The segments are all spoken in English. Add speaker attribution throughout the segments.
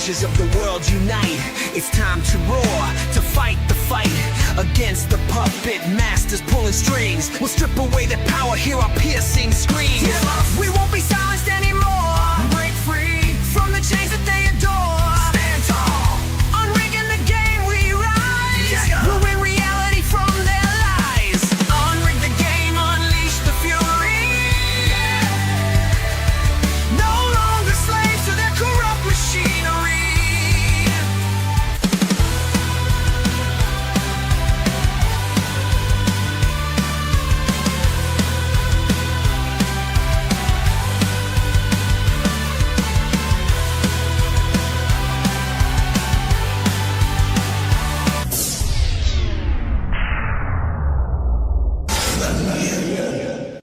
Speaker 1: forces of the world unite. It's time to roar, to fight the fight against the puppet masters pulling strings. We'll strip away the power, hear our piercing screams. We won't be silenced anymore. Break free from the chains that they adore. Stand tall, unrigging the game we rise. We'll win reality from their lies. Unrig the game, unleash the fury. No longer slaves to their corrupt machinery.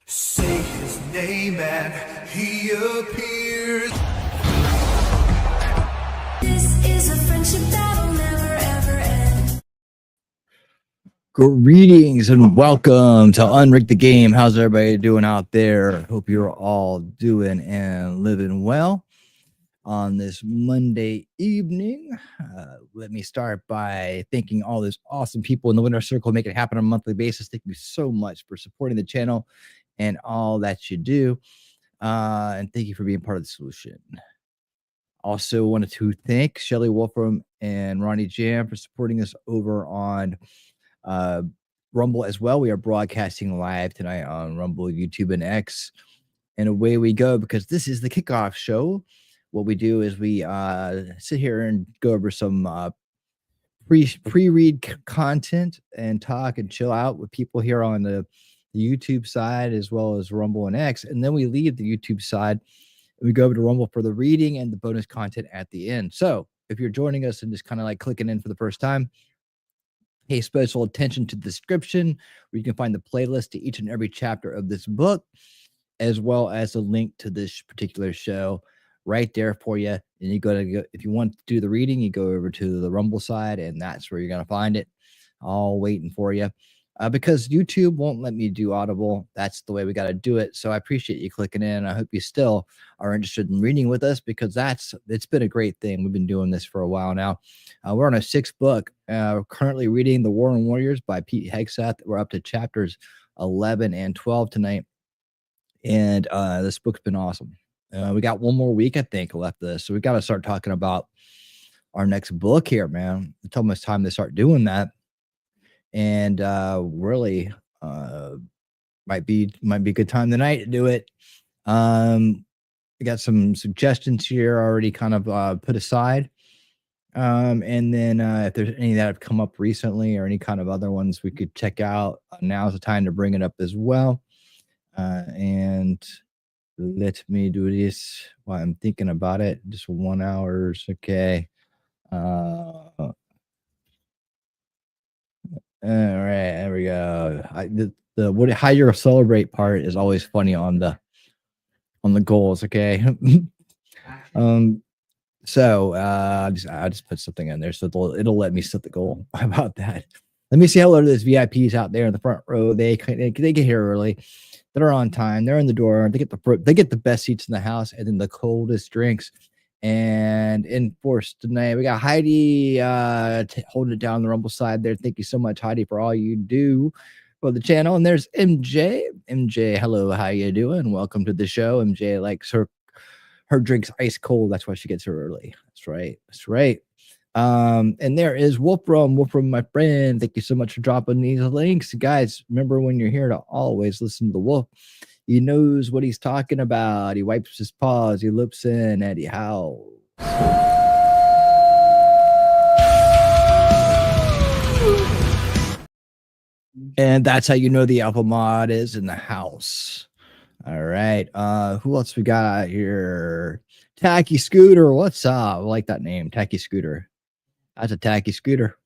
Speaker 1: Say his name and he appears.
Speaker 2: This is a friendship that'll never ever end.
Speaker 3: Greetings and welcome to Unrig the Game. How's everybody doing out there? Hope you're all doing and living well on this Monday evening. Let me start by thanking all those awesome people in the Winner Circle who make it happen on a monthly basis. Thank you so much for supporting the channel and all that you do. And thank you for being part of the solution. Also wanted to thank Shelly Wolfram and Ronnie Jam for supporting us over on Rumble as well. We are broadcasting live tonight on Rumble, YouTube, and X. And away we go, because this is the kickoff show. What we do is we sit here and go over some pre-read content and talk and chill out with people here on the YouTube side as well as Rumble and X. And then we leave the YouTube side and we go over to Rumble for the reading and the bonus content at the end. So if you're joining us and just kind of like clicking in for the first time, pay special attention to the description where you can find the playlist to each and every chapter of this book, as well as a link to this particular show right there for you. And you go, if you want to do the reading, you go over to the Rumble side, and that's where you're going to find it, all waiting for you. Because YouTube won't let me do Audible. That's the way we got to do it. So I appreciate you clicking in. I hope you still are interested in reading with us, because it's been a great thing. We've been doing this for a while now. We're on a 6th book. Currently reading The War on Warriors by Pete Hegseth. We're up to chapters 11 and 12 tonight. And this book's been awesome. We got one more week, I think, left this. So we got to start talking about our next book here, man. It's almost time to start doing that. And really might be a good time tonight to do it. We got some suggestions here already kind of put aside. And then if there's any that have come up recently or any kind of other ones we could check out, now's the time to bring it up as well. And let me do this while I'm thinking about it. Just 1 hour, okay. All right, there we go. How you celebrate part is always funny on the goals, okay? So I'll just put something in there so it'll let me set the goal. How about that? Let me say hello to those VIPs out there in the front row. They get here early. They're on time. They're in the door. They get the best seats in the house and then the coldest drinks. And in force tonight, we got Heidi holding it down the Rumble side there. Thank you so much, Heidi, for all you do for the channel. And there's MJ. MJ, hello, how you doing? Welcome to the show. MJ likes her drinks ice cold. That's why she gets her early. That's right. That's right. And there is Wolfram, my friend. Thank you so much for dropping these links. Guys, remember, when you're here, to always listen to the Wolf. He knows what he's talking about. He wipes his paws. He loops in and he howls. And that's how you know the alpha mod is in the house. All right. Who else we got out here? Tacky Scooter. What's up? I like that name, Tacky Scooter. That's a tacky scooter.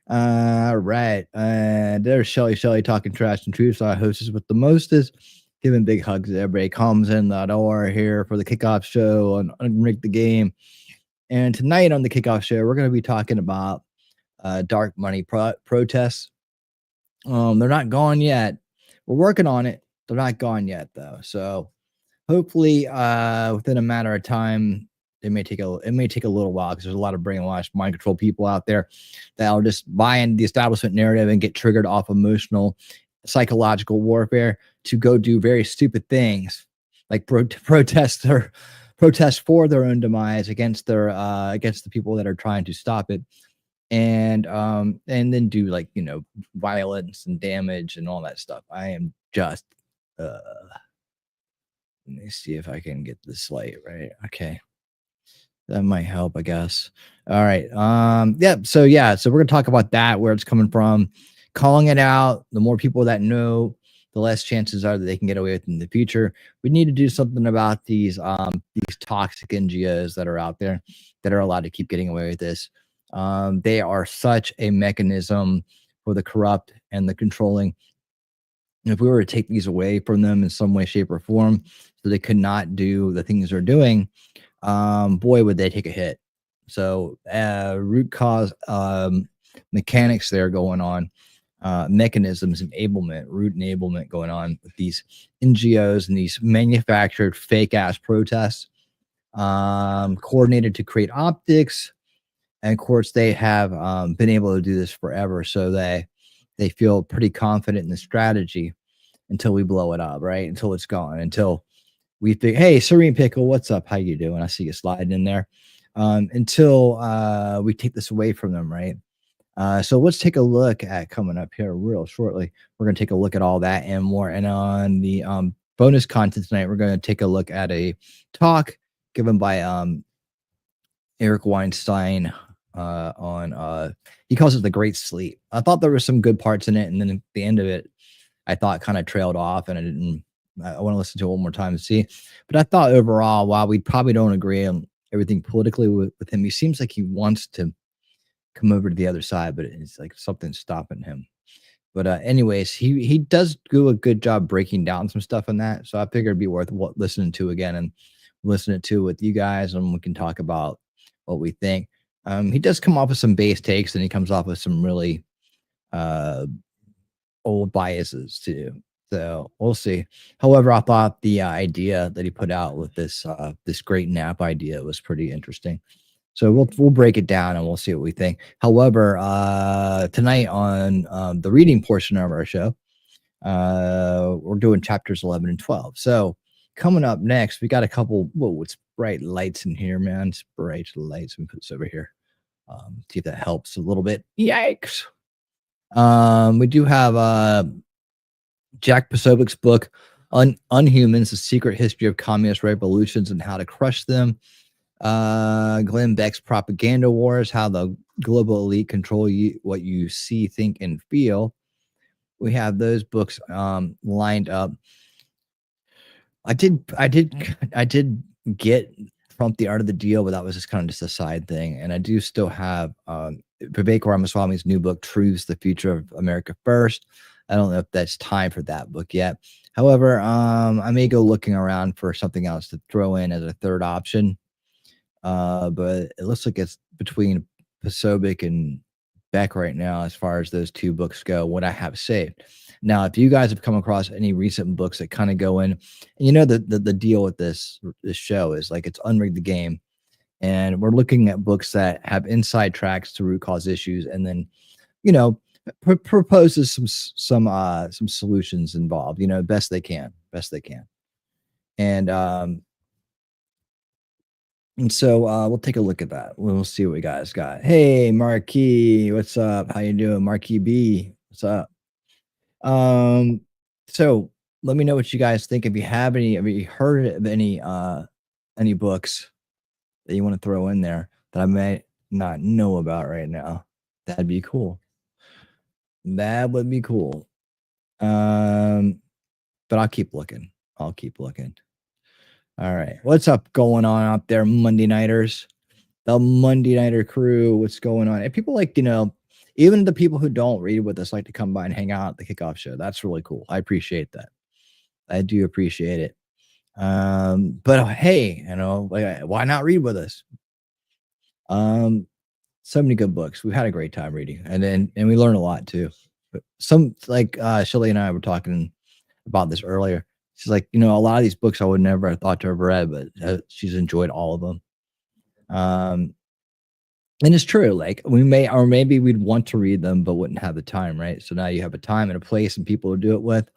Speaker 3: All right. There's Shelly talking trash and truth. So I hostess with the mostest. Giving big hugs to everybody comes in the door here for the kickoff show on Unrig the Game. And tonight on the kickoff show, we're going to be talking about dark money protests. They're not gone yet. We're working on it. They're not gone yet, though. So hopefully within a matter of time, it may take a little while because there's a lot of brainwashed, mind control people out there that'll just buy into the establishment narrative and get triggered off emotional, psychological warfare to go do very stupid things like protest for their own demise against the people that are trying to stop it, and then do, like, violence and damage and all that stuff. I am just let me see if I can get this light right. Okay, that might help, I guess. All right. So we're gonna talk about that, where it's coming from, calling it out. The more people that know, the less chances are that they can get away with it in the future. We need to do something about these toxic NGOs that are out there that are allowed to keep getting away with this. They are such a mechanism for the corrupt and the controlling. And if we were to take these away from them in some way, shape, or form, so they could not do the things they're doing, boy, would they take a hit. So root cause mechanics there going on, mechanisms, enablement, root enablement going on with these NGOs and these manufactured fake ass protests, coordinated to create optics. And of course, they have been able to do this forever. So they feel pretty confident in the strategy until we blow it up, right? Until it's gone, until we think, hey, Serene Pickle, what's up? How you doing? I see you sliding in there. Until we take this away from them, right? So let's take a look at coming up here real shortly. We're going to take a look at all that and more. And on the bonus content tonight, we're going to take a look at a talk given by Eric Weinstein on he calls it The Great Sleep. I thought there were some good parts in it, and then at the end of it, I thought kind of trailed off, and I want to listen to it one more time to see. But I thought overall, while we probably don't agree on everything politically with him, he seems like he wants to come over to the other side, but it's like something's stopping him. But anyways, he does do a good job breaking down some stuff on that. So I figured it'd be worth listening to again and listening to with you guys, and we can talk about what we think. He does come off with some base takes, and he comes off with some really old biases too. So we'll see. However, I thought the idea that he put out with this great nap idea was pretty interesting. So we'll break it down and we'll see what we think. However, tonight on the reading portion of our show, we're doing chapters 11 and 12. So coming up next, we got a couple. Whoa, it's bright lights in here, man. It's bright lights. Let me put this over here. See if that helps a little bit. Yikes. We do have Jack Posovic's book, Unhumans: The Secret History of Communist Revolutions and How to Crush Them. Glenn Beck's Propaganda Wars: How the Global Elite Control What You See, Think, and Feel. We have those books lined up. I did get Trump: The Art of the Deal, but that was just a side thing. And I do still have Vivek Ramaswamy's new book, Truths: The Future of America First. I don't know if that's time for that book yet. However, I may go looking around for something else to throw in as a third option. But it looks like it's between Posobiec and Beck right now as far as those two books go, what I have saved. Now, if you guys have come across any recent books that kind of go in, the deal with this show is like it's Unrig the Game, and we're looking at books that have inside tracks to root cause issues, and then proposes some solutions involved, best they can. And so we'll take a look at that. We'll see what we guys got. Hey, Marquis, what's up? How you doing? Marquis B, what's up? So let me know what you guys think. If you have you heard of any books that you want to throw in there that I may not know about right now, that'd be cool. That would be cool. But I'll keep looking. All right. What's up going on out there, Monday Nighters? The Monday Nighter crew, what's going on? And people even the people who don't read with us like to come by and hang out at the kickoff show. That's really cool. I appreciate that. I do appreciate it. But hey, why not read with us? So many good books. We've had a great time reading, and we learn a lot too. But some Shelly and I were talking about this earlier. She's like, a lot of these books I would never have thought to have read, but she's enjoyed all of them. And it's true, like we may, or maybe we'd want to read them, but wouldn't have the time, right? So now you have a time and a place and people to do it with.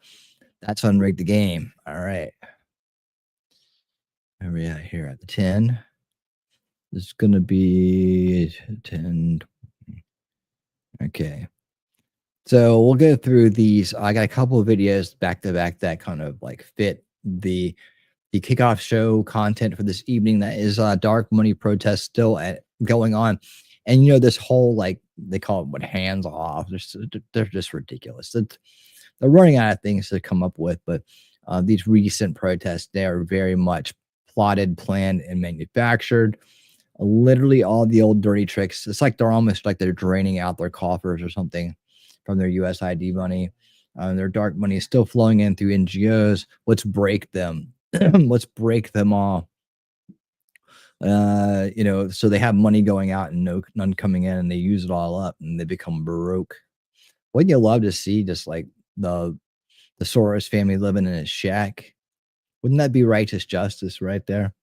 Speaker 3: That's Unrig the Game. All right. Where are we at here at the 10? This is going to be 10. Okay. So we'll go through these. I got a couple of videos back to back that kind of like fit the kickoff show content for this evening. That is dark money protest still going on. And you know, this whole, like they call it, what, hands off. They're just ridiculous. They're running out of things to come up with. But these recent protests, they are very much plotted, planned, and manufactured. Literally all the old dirty tricks. It's like they're almost like they're draining out their coffers or something from their USID money. Their dark money is still flowing in through NGOs. Let's break them. Let's break them all. You know, so they have money going out and none coming in, and they use it all up and they become broke. Wouldn't you love to see just like the Soros family living in a shack? Wouldn't that be righteous justice right there?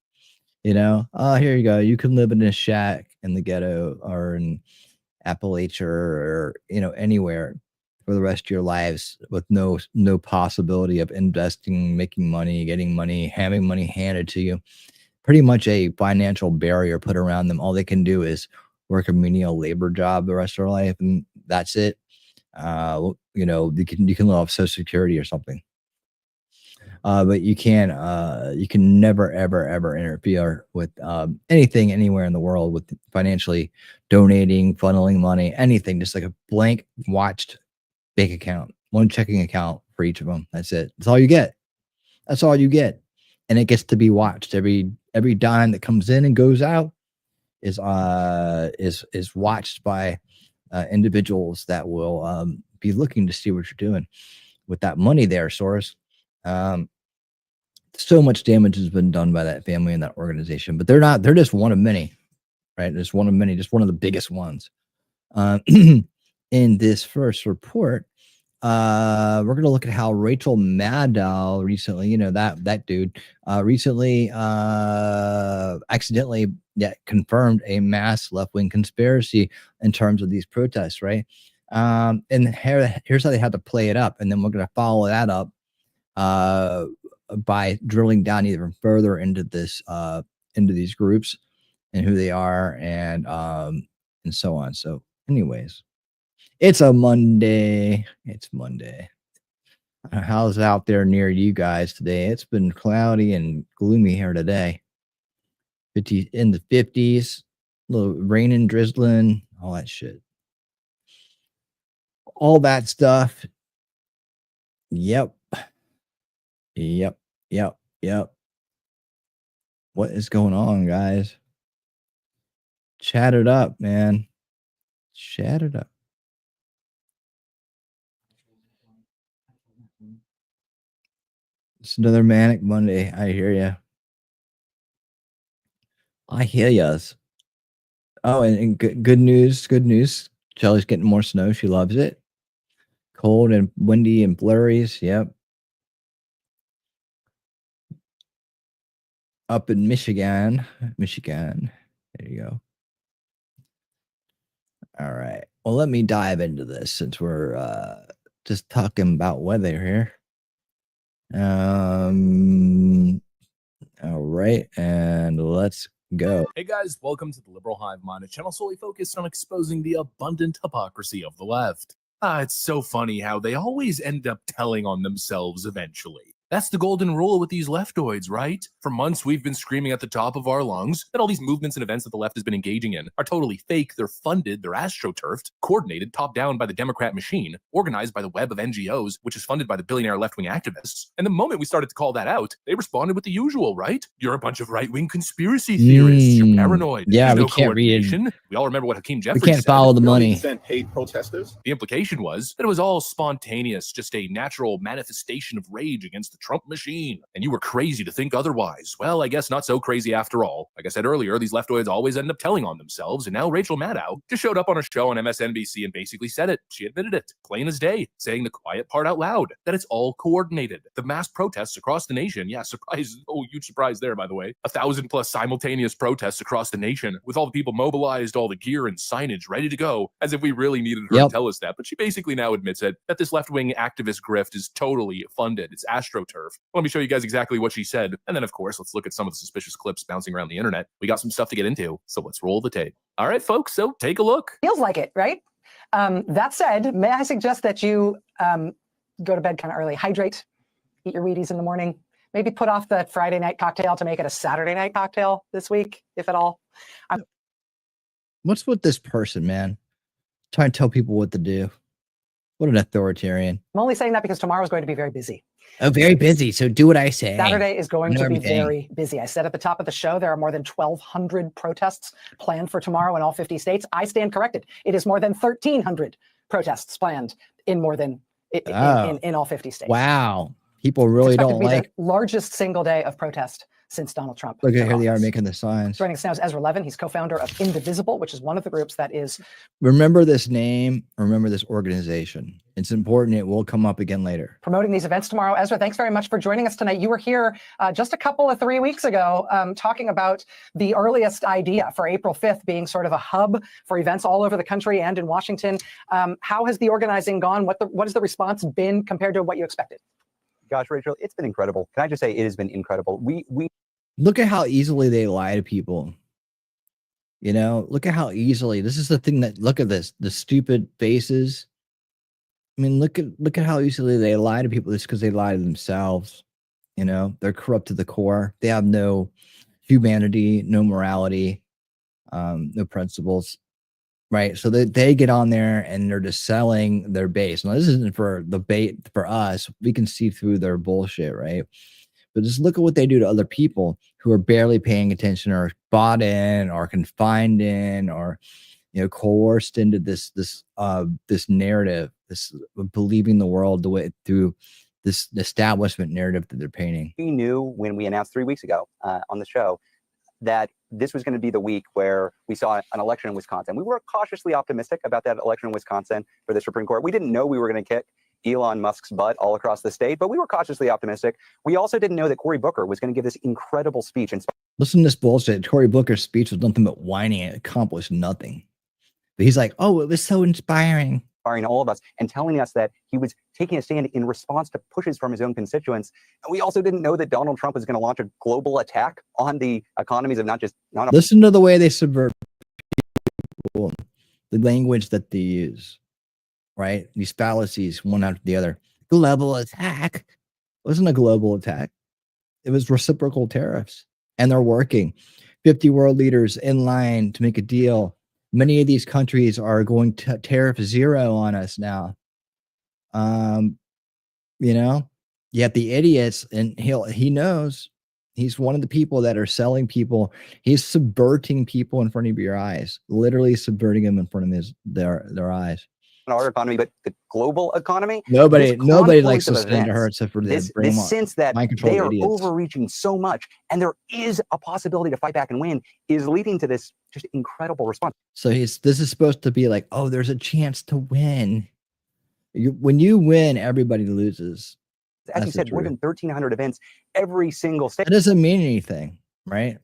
Speaker 3: You know, here you go. You can live in a shack in the ghetto or in Appalachia or, you know, anywhere for the rest of your lives with no possibility of investing, making money, getting money, having money handed to you. Pretty much a financial barrier put around them. All they can do is work a menial labor job the rest of their life, and that's it. You know, you can live off Social Security or something. But you can never ever interfere with anything anywhere in the world with financially donating, funneling money, anything. Just like a blank watched bank account, one checking account for each of them. That's it. That's all you get. That's all you get, and it gets to be watched. Every dime that comes in and goes out is watched by individuals that will be looking to see what you're doing with that money there, Soros. So much damage has been done by that family and that organization, but they're just one of many, right? Just one of many, just one of the biggest ones. In this first report, we're going to look at how Rachel Maddow recently, you know, that dude recently accidentally confirmed a mass left-wing conspiracy in terms of these protests, right? And here's how they had to play it up, and then we're going to follow that up by drilling down even further into this into these groups and who they are and so on. So anyways, it's a Monday. It's Monday. How's it out there near you guys today? It's been cloudy and gloomy here today. 50 in the 50s, a little raining, drizzling, all that shit. All that stuff. Yep. What is going on, guys? Chat it up, man. Chat it up. It's another manic Monday. I hear you. I hear yas. Oh, and good news. Good news. Shelly's getting more snow. She loves it. Cold and windy and blurries. Yep. Up in Michigan. There you go. All right. Well, let me dive into this since we're just talking about weather here. All right, and let's go.
Speaker 4: Hey guys, welcome to the Liberal Hive Mind, a channel solely focused on exposing the abundant hypocrisy of the left. It's so funny how they always end up telling on themselves eventually. That's the golden rule with these leftoids, right? For months, we've been screaming at the top of our lungs that all these movements and events that the left has been engaging in are totally fake, they're funded, they're astroturfed, coordinated top-down by the Democrat machine, organized by the web of NGOs, which is funded by the billionaire left-wing activists. And the moment we started to call that out, they responded with the usual, right? You're a bunch of right-wing conspiracy theorists, you're paranoid.
Speaker 3: Yeah,
Speaker 4: There's
Speaker 3: we can't read.
Speaker 4: We all remember what Hakeem Jeffries
Speaker 3: We can't
Speaker 4: said.
Speaker 3: follow the money.
Speaker 5: Paid protesters.
Speaker 4: The implication was that it was all spontaneous, just a natural manifestation of rage against the Trump machine, and you were crazy to think otherwise. Well, I guess not so crazy after all. Like I said earlier, these leftoids always end up telling on themselves, and now Rachel Maddow just showed up on a show on MSNBC and basically said it. She admitted it, plain as day, saying the quiet part out loud, that it's all coordinated. The mass protests across the nation, yeah, surprise, oh, huge surprise there, by the way. 1,000+ simultaneous protests across the nation, with all the people mobilized, all the gear and signage ready to go, as if we really needed her to tell us that. But she basically now admits it, that this left-wing activist grift is totally funded. It's AstroTurf. Let me show you guys exactly what she said, and then, of course, let's look at some of the suspicious clips bouncing around the internet. We got some stuff to get into, so let's roll the tape. All right, folks, so take a look.
Speaker 5: Feels like it, right? That said, may I suggest that you go to bed kind of early, hydrate, eat your Wheaties in the morning, maybe put off the Friday night cocktail to make it a Saturday night cocktail this week, if at all.
Speaker 3: What's with this person, man? Trying to tell people what to do. What an authoritarian.
Speaker 5: I'm only saying that because tomorrow is going to be very busy.
Speaker 3: Oh, very busy. So do what I say.
Speaker 5: Saturday is going to be
Speaker 3: everything.
Speaker 5: very busy. I said at the top of the show, there are more than 1,200 protests planned for tomorrow in all 50 states. I stand corrected. It is more than 1,300 protests planned in more than in all 50 states.
Speaker 3: Wow. People really don't like
Speaker 5: the largest single day of protest since Donald Trump.
Speaker 3: Look at here they are making the signs.
Speaker 5: Joining us now is Ch.11. He's co-founder of Indivisible, which is one of the groups that is.
Speaker 3: Remember this name. Remember this organization. It's important. It will come up again later.
Speaker 5: Promoting these events tomorrow. Ezra, thanks very much for joining us tonight. You were here just a couple of 3 weeks ago talking about the earliest idea for April 5th being sort of a hub for events all over the country and in Washington. How has the organizing gone? What has the response been compared to what you expected?
Speaker 6: Gosh, Rachel, it's been incredible. Can I just say it has been incredible? We
Speaker 3: look at how easily they lie to people. You know, look at how easily. This is the thing that, look at this, the stupid faces. I mean, look at how easily they lie to people just because they lie to themselves. You know, they're corrupt to the core. They have no humanity, no morality, no principles. Right. So they get on there and they're just selling their base. Now, this isn't for the bait for us. We can see through their bullshit. Right. But just look at what they do to other people who are barely paying attention or bought in or confined in or, you know, coerced into this narrative, this believing the world the way through this establishment narrative that they're painting.
Speaker 6: We knew when we announced 3 weeks ago on the show that this was going to be the week where we saw an election in Wisconsin. We were cautiously optimistic about that election in Wisconsin for the Supreme Court. We didn't know we were going to kick Elon Musk's butt all across the state, but we were cautiously optimistic. We also didn't know that Cory Booker was going to give this incredible speech.
Speaker 3: Listen to this bullshit. Cory Booker's speech was nothing but whining. It accomplished nothing. But he's like, oh, it was so inspiring.
Speaker 6: Inspiring all of us and telling us that he was taking a stand in response to pushes from his own constituents. And we also didn't know that Donald Trump was going to launch a global attack on the economies of
Speaker 3: Listen to the way they subvert people, the language that they use, right? These fallacies, one after the other. Global attack. It wasn't a global attack. It was reciprocal tariffs. And they're working. 50 world leaders in line to make a deal. Many of these countries are going to tariff zero on us now. You know, you have the idiots, and he knows he's one of the people that are selling people. He's subverting people in front of your eyes, literally subverting them in front of their eyes.
Speaker 6: Our economy, but the global economy.
Speaker 3: Nobody likes listening to her except for
Speaker 6: this sense that they are overreaching so much, and there is a possibility to fight back and win, is leading to this just incredible response.
Speaker 3: So this is supposed to be like, oh, there's a chance to win. When you win, everybody loses.
Speaker 6: As you said, more than 1,300 events every single state.
Speaker 3: That doesn't mean anything, right?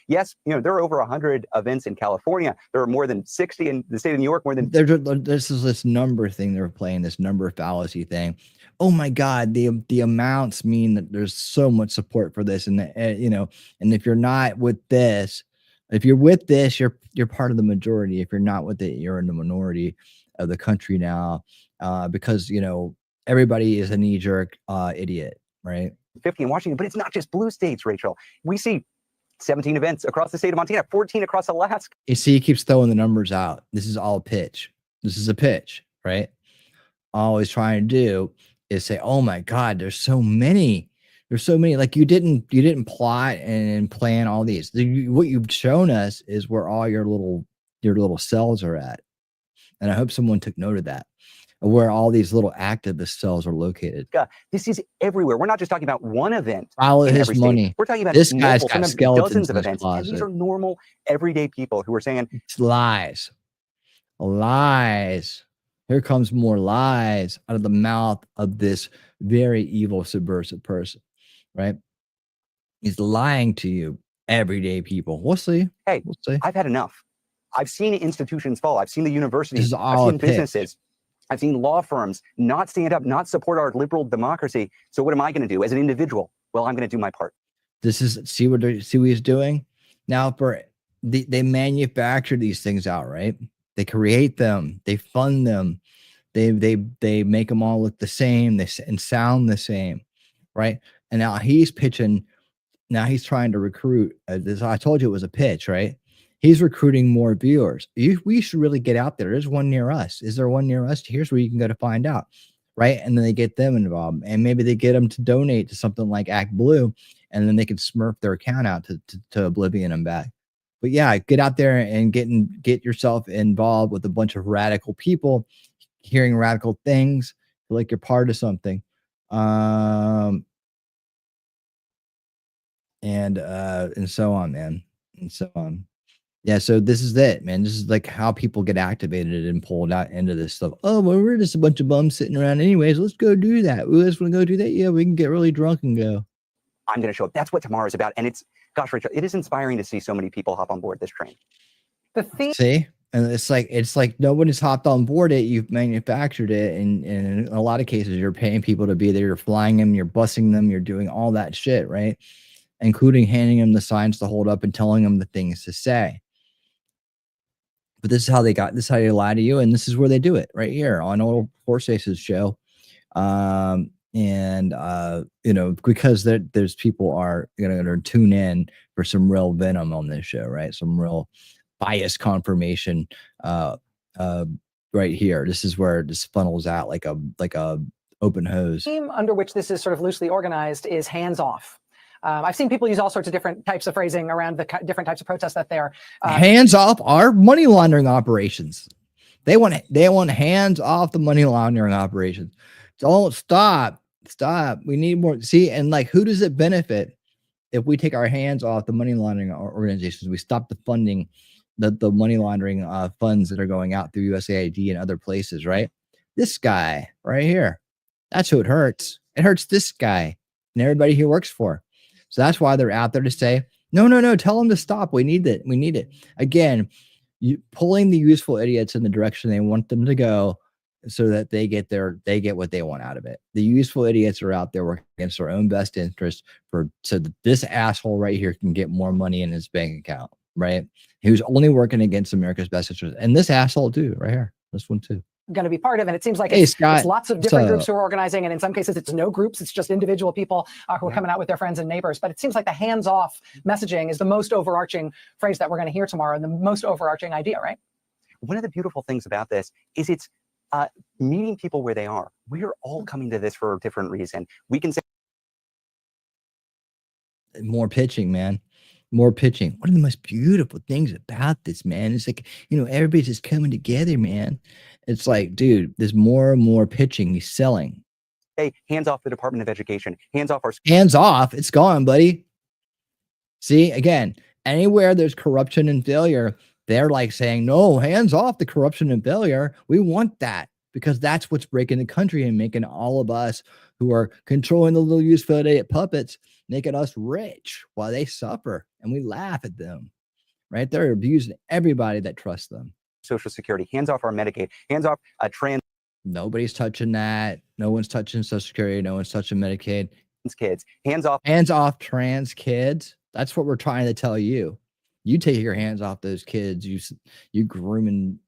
Speaker 6: Yes, you know, there are over 100 events in California. There are more than 60 in the state of New York.
Speaker 3: This is this number thing they're playing, this number fallacy thing. Oh my God, the amounts mean that there's so much support for this, and you know, and if you're not with this, if you're with this, you're part of the majority. If you're not with it, you're in the minority of the country now, because you know everybody is a knee-jerk idiot, right?
Speaker 6: 50 in Washington, but it's not just blue states, Rachel. We see 17 events across the state of Montana, 14 across Alaska.
Speaker 3: You see, he keeps throwing the numbers out. This is all pitch. This is a pitch, right? All he's trying to do is say, "Oh my God, there's so many. There's so many." Like you didn't plot and plan all these. What you've shown us is where all your little cells are at, and I hope someone took note of that. where all these little activist cells are located.
Speaker 6: This is everywhere. We're not just talking about one event.
Speaker 3: Follow
Speaker 6: in
Speaker 3: his
Speaker 6: every state.
Speaker 3: money.
Speaker 6: We're talking about
Speaker 3: This guy's
Speaker 6: multiple,
Speaker 3: got
Speaker 6: sometimes
Speaker 3: skeletons
Speaker 6: dozens of
Speaker 3: in his
Speaker 6: events. And these
Speaker 3: closet.
Speaker 6: are normal, everyday people who are saying,
Speaker 3: It's lies. Lies. Here comes more lies out of the mouth of this very evil, subversive person, right? He's lying to you, everyday people. We'll see.
Speaker 6: hey,
Speaker 3: We'll see.
Speaker 6: I've had enough. I've seen institutions fall. I've seen the
Speaker 3: This
Speaker 6: universities.
Speaker 3: is
Speaker 6: I've
Speaker 3: all a
Speaker 6: seen
Speaker 3: pitch.
Speaker 6: businesses. I've seen law firms not stand up, not support our liberal democracy. So what am I going to do as an individual? Well, I'm going to do my part.
Speaker 3: This is see what he's doing now. For they manufacture these things out, right? They create them, they fund them, they make them all look the same, and sound the same, right? And now he's pitching. Now he's trying to recruit. This, I told you it was a pitch, right? He's recruiting more viewers. We should really get out there. There's one near us. Is there one near us? Here's where you can go to find out, right? And then they get them involved, and maybe they get them to donate to something like Act Blue, and then they can smurf their account out to oblivion and back. But yeah, get out there and get yourself involved with a bunch of radical people, hearing radical things, feel like you're part of something. And so on, man, and so on. Yeah, so this is it, man. This is like how people get activated and pulled out into this stuff. Oh, well, we're just a bunch of bums sitting around anyways. Let's go do that. We just want to go do that. Yeah, we can get really drunk and go.
Speaker 6: I'm going to show up. That's what tomorrow is about. And it's, gosh, Rachel, it is inspiring to see so many people hop on board this train.
Speaker 5: The theme
Speaker 3: See? And it's like nobody's hopped on board it. You've manufactured it, and in a lot of cases, you're paying people to be there. You're flying them. You're busing them. You're doing all that shit, right? Including handing them the signs to hold up and telling them the things to say. But this is how they got. This is how they lie to you, and this is where they do it, right here on old Horseace's show. You know, because there's people are gonna tune in for some real venom on this show, right? Some real bias confirmation right here. This is where this funnels out like a open hose.
Speaker 5: under which this is sort of loosely organized is hands off. I've seen people use all sorts of different types of phrasing around the different types of protests that they're
Speaker 3: hands off our money laundering operations. They want hands off the money laundering operations. Don't stop. We need more. See, and like, who does it benefit if we take our hands off the money laundering organizations? We stop the funding, the money laundering funds that are going out through USAID and other places, right? This guy right here. That's who it hurts. It hurts this guy and everybody he works for. So that's why they're out there to say, no, tell them to stop. We need it. We need it. Again, pulling the useful idiots in the direction they want them to go so that they get what they want out of it. The useful idiots are out there working against their own best interest so that this asshole right here can get more money in his bank account, right? Who's only working against America's best interest. And this asshole too, right here. This one too.
Speaker 5: going to be part of, and it seems like
Speaker 3: Hey,
Speaker 5: it's
Speaker 3: Scott,
Speaker 5: lots of different groups who are organizing, and in some cases it's no groups, it's just individual people who are coming out with their friends and neighbors. But it seems like the hands-off messaging is the most overarching phrase that we're going to hear tomorrow, and the most overarching idea, right?
Speaker 6: One of the beautiful things about this is it's meeting people where they are. We're all coming to this for a different reason. We can say
Speaker 3: more pitching, man. More pitching. One of the most beautiful things about this, man, is like, everybody's just coming together, man. It's like, dude, there's more and more pitching. He's selling.
Speaker 6: hey, hands off the Department of Education, hands off our
Speaker 3: Hands off. It's gone, buddy. See, again, anywhere there's corruption and failure, they're like saying, no, hands off the corruption and failure. We want that because that's what's breaking the country and making all of us who are controlling the little useful idiot puppets, making us rich while they suffer. And we laugh at them, right? They're abusing everybody that trusts them.
Speaker 6: Social Security, hands off our Medicaid, hands off trans
Speaker 3: Nobody's touching that. No one's touching Social Security. No one's touching Medicaid.
Speaker 6: kids, hands off
Speaker 3: Trans kids. That's what we're trying to tell you. You take your hands off those kids. You grooming,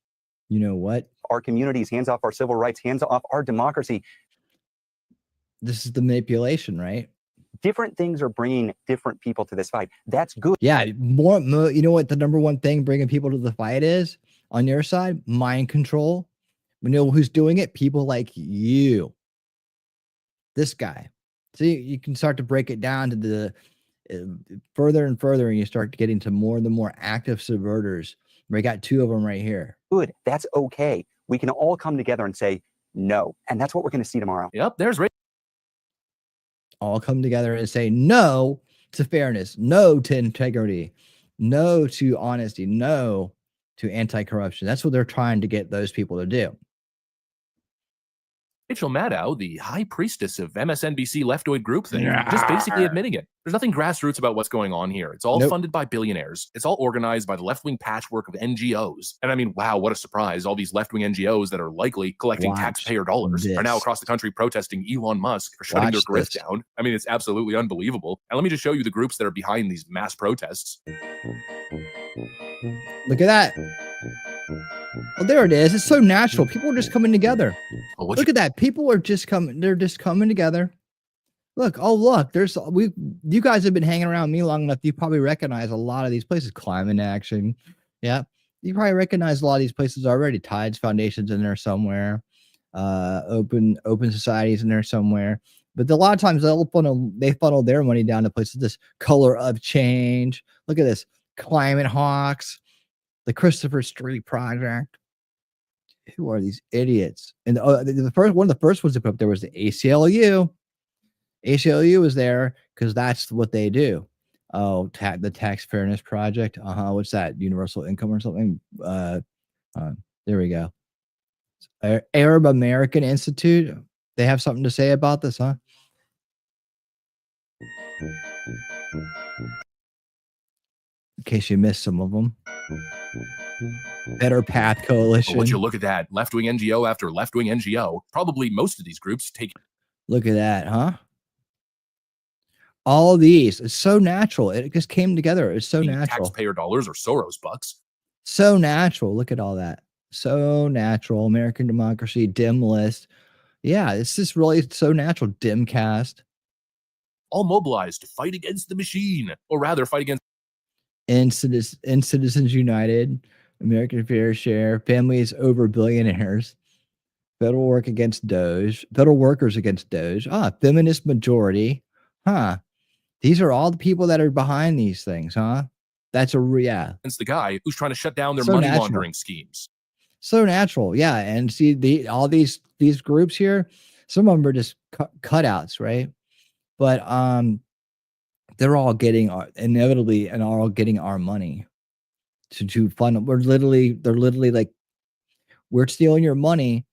Speaker 3: you know what?
Speaker 6: our communities, hands off our civil rights, hands off our democracy.
Speaker 3: This is the manipulation, right?
Speaker 6: Different things are bringing different people to this fight. That's good.
Speaker 3: Yeah, more. You know what the number one thing bringing people to the fight is on your side? Mind control. We know who's doing it. People like you. This guy. See, you can start to break it down to the further and further, and you start getting to more and the more active subverters. We got two of them right here.
Speaker 6: Good. That's okay. We can all come together and say, no. And that's what we're going to see tomorrow.
Speaker 4: Yep, there's
Speaker 3: All come together and say no to fairness, no to integrity, no to honesty, no to anti-corruption. That's what they're trying to get those people to do.
Speaker 4: Rachel Maddow, the high priestess of MSNBC leftoid groupthink, just basically admitting it. There's nothing grassroots about what's going on here. It's all funded by billionaires. It's all organized by the left-wing patchwork of NGOs. And I mean, wow, what a surprise. All these left-wing NGOs that are likely collecting taxpayer dollars are now across the country protesting Elon Musk for shutting their grift down. I mean, it's absolutely unbelievable. And let me just show you the groups that are behind these mass protests.
Speaker 3: Look at that. Oh, there it is. It's so natural. People are just coming together.
Speaker 4: Oh,
Speaker 3: look at that. People are just coming. They're just coming together. Look. Oh, look. You guys have been hanging around me long enough. You probably recognize a lot of these places. Climate Action. Yeah. You probably recognize a lot of these places already. Tides Foundation's in there somewhere. Open Society's in there somewhere. But a lot of times they funnel their money down to places. This Color of Change. Look at this. Climate Hawks. The Christopher Street Project. Who are these idiots? And one of the first ones to put up there was the ACLU. ACLU was there because that's what they do. Oh, the Tax Fairness Project. What's that? Universal income or something? There we go. Arab American Institute. They have something to say about this, huh? In case you missed some of them. Better Path Coalition.
Speaker 4: Would you look at that? Left-wing NGO after left-wing NGO. Probably most of these groups take...
Speaker 3: Look at that, huh? All these. It's so natural. It just came together. It's so natural.
Speaker 4: Taxpayer dollars or Soros bucks.
Speaker 3: So natural. Look at all that. So natural. American Democracy, Dim List. Yeah, it's just really so natural. Dimcast.
Speaker 4: All mobilized to fight against the machine. Or rather, fight against...
Speaker 3: In Citizens United, American Fair Share, Families Over Billionaires, Federal Workers Against Doge, Feminist Majority. These are all the people that are behind these things, That's
Speaker 4: It's the guy who's trying to shut down their money laundering schemes.
Speaker 3: So natural, yeah. And see, all these groups here, some of them are just cutouts, right? But they're all getting inevitably and all getting our money to fund. They're literally like, we're stealing your money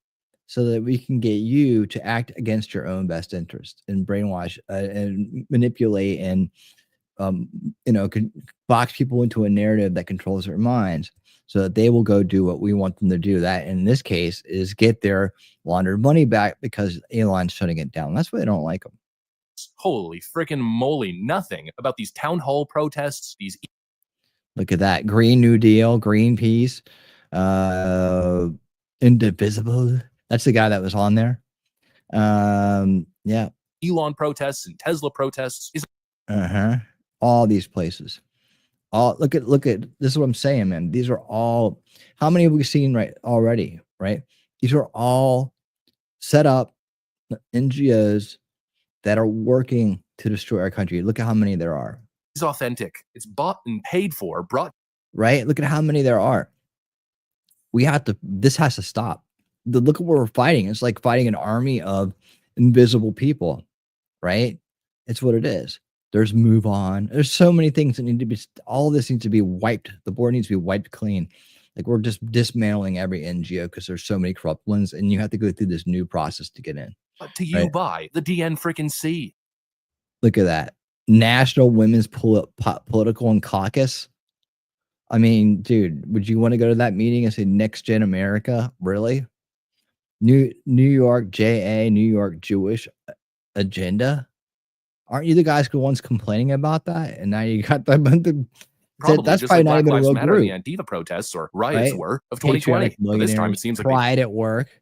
Speaker 3: so that we can get you to act against your own best interest and brainwash and manipulate and box people into a narrative that controls their minds so that they will go do what we want them to do. That in this case is get their laundered money back because Elon's shutting it down. That's why they don't like them.
Speaker 4: Holy freaking moly, nothing about these town hall protests.
Speaker 3: Look at that. Green New Deal, Greenpeace, Indivisible. That's the guy that was on there. Yeah.
Speaker 4: Elon protests and Tesla protests.
Speaker 3: All these places. Look at this is what I'm saying, man. These are all, how many have we seen already, right? These are all set up NGOs that are working to destroy our country. Look at how many there are.
Speaker 4: It's authentic. It's bought and paid for,
Speaker 3: right? Look at how many there are. This has to stop. Look at what we're fighting. It's like fighting an army of invisible people, right? It's what it is. There's Move On. There's so many things that need to be, all this needs to be wiped. The board needs to be wiped clean. Like we're just dismantling every NGO because there's so many corrupt ones and you have to go through this new process to get in.
Speaker 4: But to you by the DN freaking C.
Speaker 3: Look at that. National Women's Political and Caucus. I mean, dude, would you want to go to that meeting and say Next Gen America? Really? New York JA, New York Jewish Agenda. Aren't you the guys the ones complaining about that? And now you got the
Speaker 4: probably
Speaker 3: that's
Speaker 4: just
Speaker 3: probably
Speaker 4: like
Speaker 3: not
Speaker 4: Black
Speaker 3: even a
Speaker 4: Lives
Speaker 3: real
Speaker 4: Matter
Speaker 3: group.
Speaker 4: and the Antifa protests or riots
Speaker 3: Right?
Speaker 4: were of 2020. But this time it seems like
Speaker 3: Pride at Work,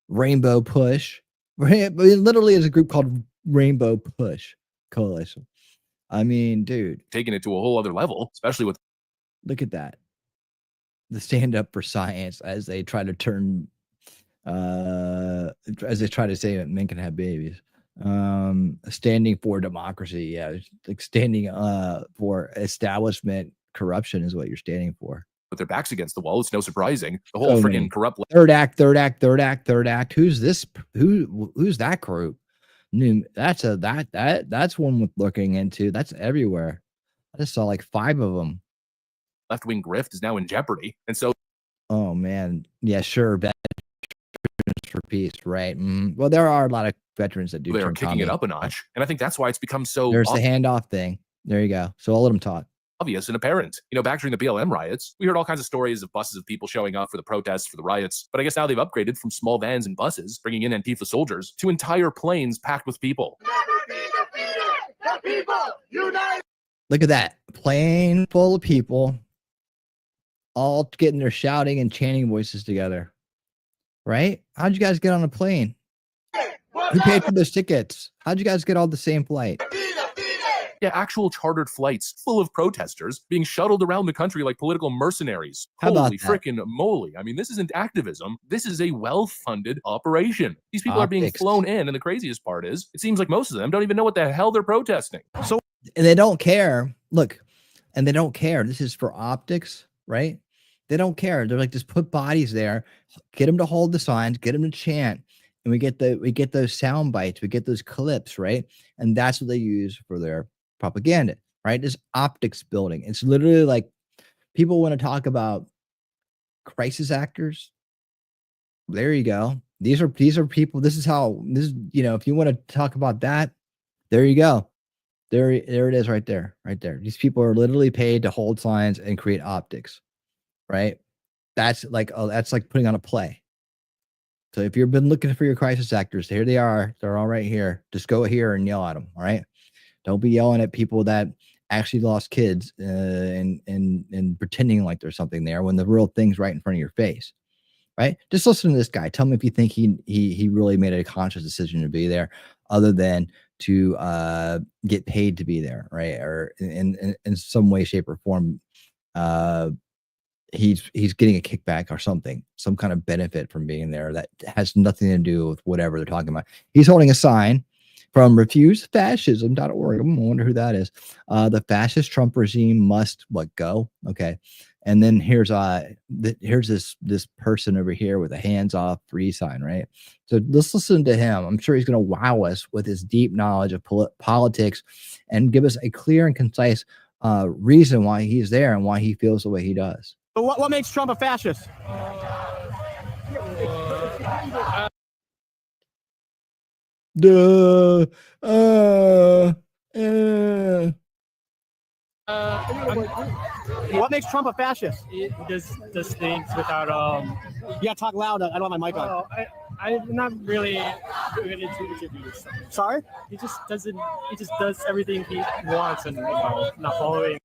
Speaker 3: Rainbow Push. It literally is a group called Rainbow Push Coalition. I mean, dude,
Speaker 4: taking it to a whole other level, especially with.
Speaker 3: Look at that. The Stand Up for Science as they try to turn, as they try to say that men can have babies. Standing for democracy. Yeah. Like standing for establishment corruption is what you're standing for.
Speaker 4: with their backs against the wall. It's no surprising. The whole
Speaker 3: So many.
Speaker 4: freaking corrupt
Speaker 3: Third act, third act, third act, third act. Who's this? Who's that group? That's one worth looking into. That's everywhere. I just saw like 5 of them.
Speaker 4: left-wing grift is now in jeopardy. And so,
Speaker 3: Oh man, yeah, sure. Veterans for peace, right? Well, there are a lot of veterans that do.
Speaker 4: they are
Speaker 3: turn
Speaker 4: kicking it
Speaker 3: commie.
Speaker 4: up a notch. And I think that's why it's become so
Speaker 3: There's the handoff thing. There you go. So I'll let them talk.
Speaker 4: obvious and apparent. You know, back during the BLM riots, we heard all kinds of stories of buses of people showing up for the protests, for the riots. But I guess now they've upgraded from small vans and buses, bringing in Antifa soldiers, to entire planes packed with people.
Speaker 3: Look at that plane full of people, all getting their shouting and chanting voices together. Right? How'd you guys get on a plane? Who paid for those tickets? How'd you guys get all the same flight?
Speaker 4: Yeah, actual chartered flights full of protesters being shuttled around the country like political mercenaries.
Speaker 3: How about
Speaker 4: Holy
Speaker 3: that?
Speaker 4: freaking moly. I mean, this isn't activism. This is a well-funded operation. These people are being
Speaker 3: Optics.
Speaker 4: flown in, and the craziest part is, it seems like most of them don't even know what the hell they're protesting. So
Speaker 3: And they don't care. Look, and they don't care. This is for optics, right? They don't care. They're like, just put bodies there, get them to hold the signs, get them to chant, and we get those sound bites, we get those clips, right? And that's what they use for their propaganda, right? This optics building. It's literally like people want to talk about crisis actors. There you go. These are people. This is, if you want to talk about that, there you go. There it is right there. These people are literally paid to hold signs and create optics, right? That's like putting on a play. So if you've been looking for your crisis actors, here they are. They're all right here. Just go here and yell at them. All right. Don't be yelling at people that actually lost kids and pretending like there's something there when the real thing's right in front of your face. Right? Just listen to this guy. Tell me if you think he really made a conscious decision to be there, other than to get paid to be there, right? Or in some way, shape, or form, he's getting a kickback or something, some kind of benefit from being there that has nothing to do with whatever they're talking about. He's holding a sign from refusefascism.org. I wonder who that is. The fascist Trump regime must go? Okay. And then here's this person over here with a hands-off free sign, right? So let's listen to him. I'm sure he's going to wow us with his deep knowledge of politics and give us a clear and concise reason why he's there and why he feels the way he does.
Speaker 7: But what makes Trump a fascist? What makes Trump a fascist?
Speaker 8: It does things without
Speaker 7: You gotta talk loud. I don't have my mic on.
Speaker 8: I'm not really good into interviews.
Speaker 7: Sorry?
Speaker 8: He just does everything he wants and not following.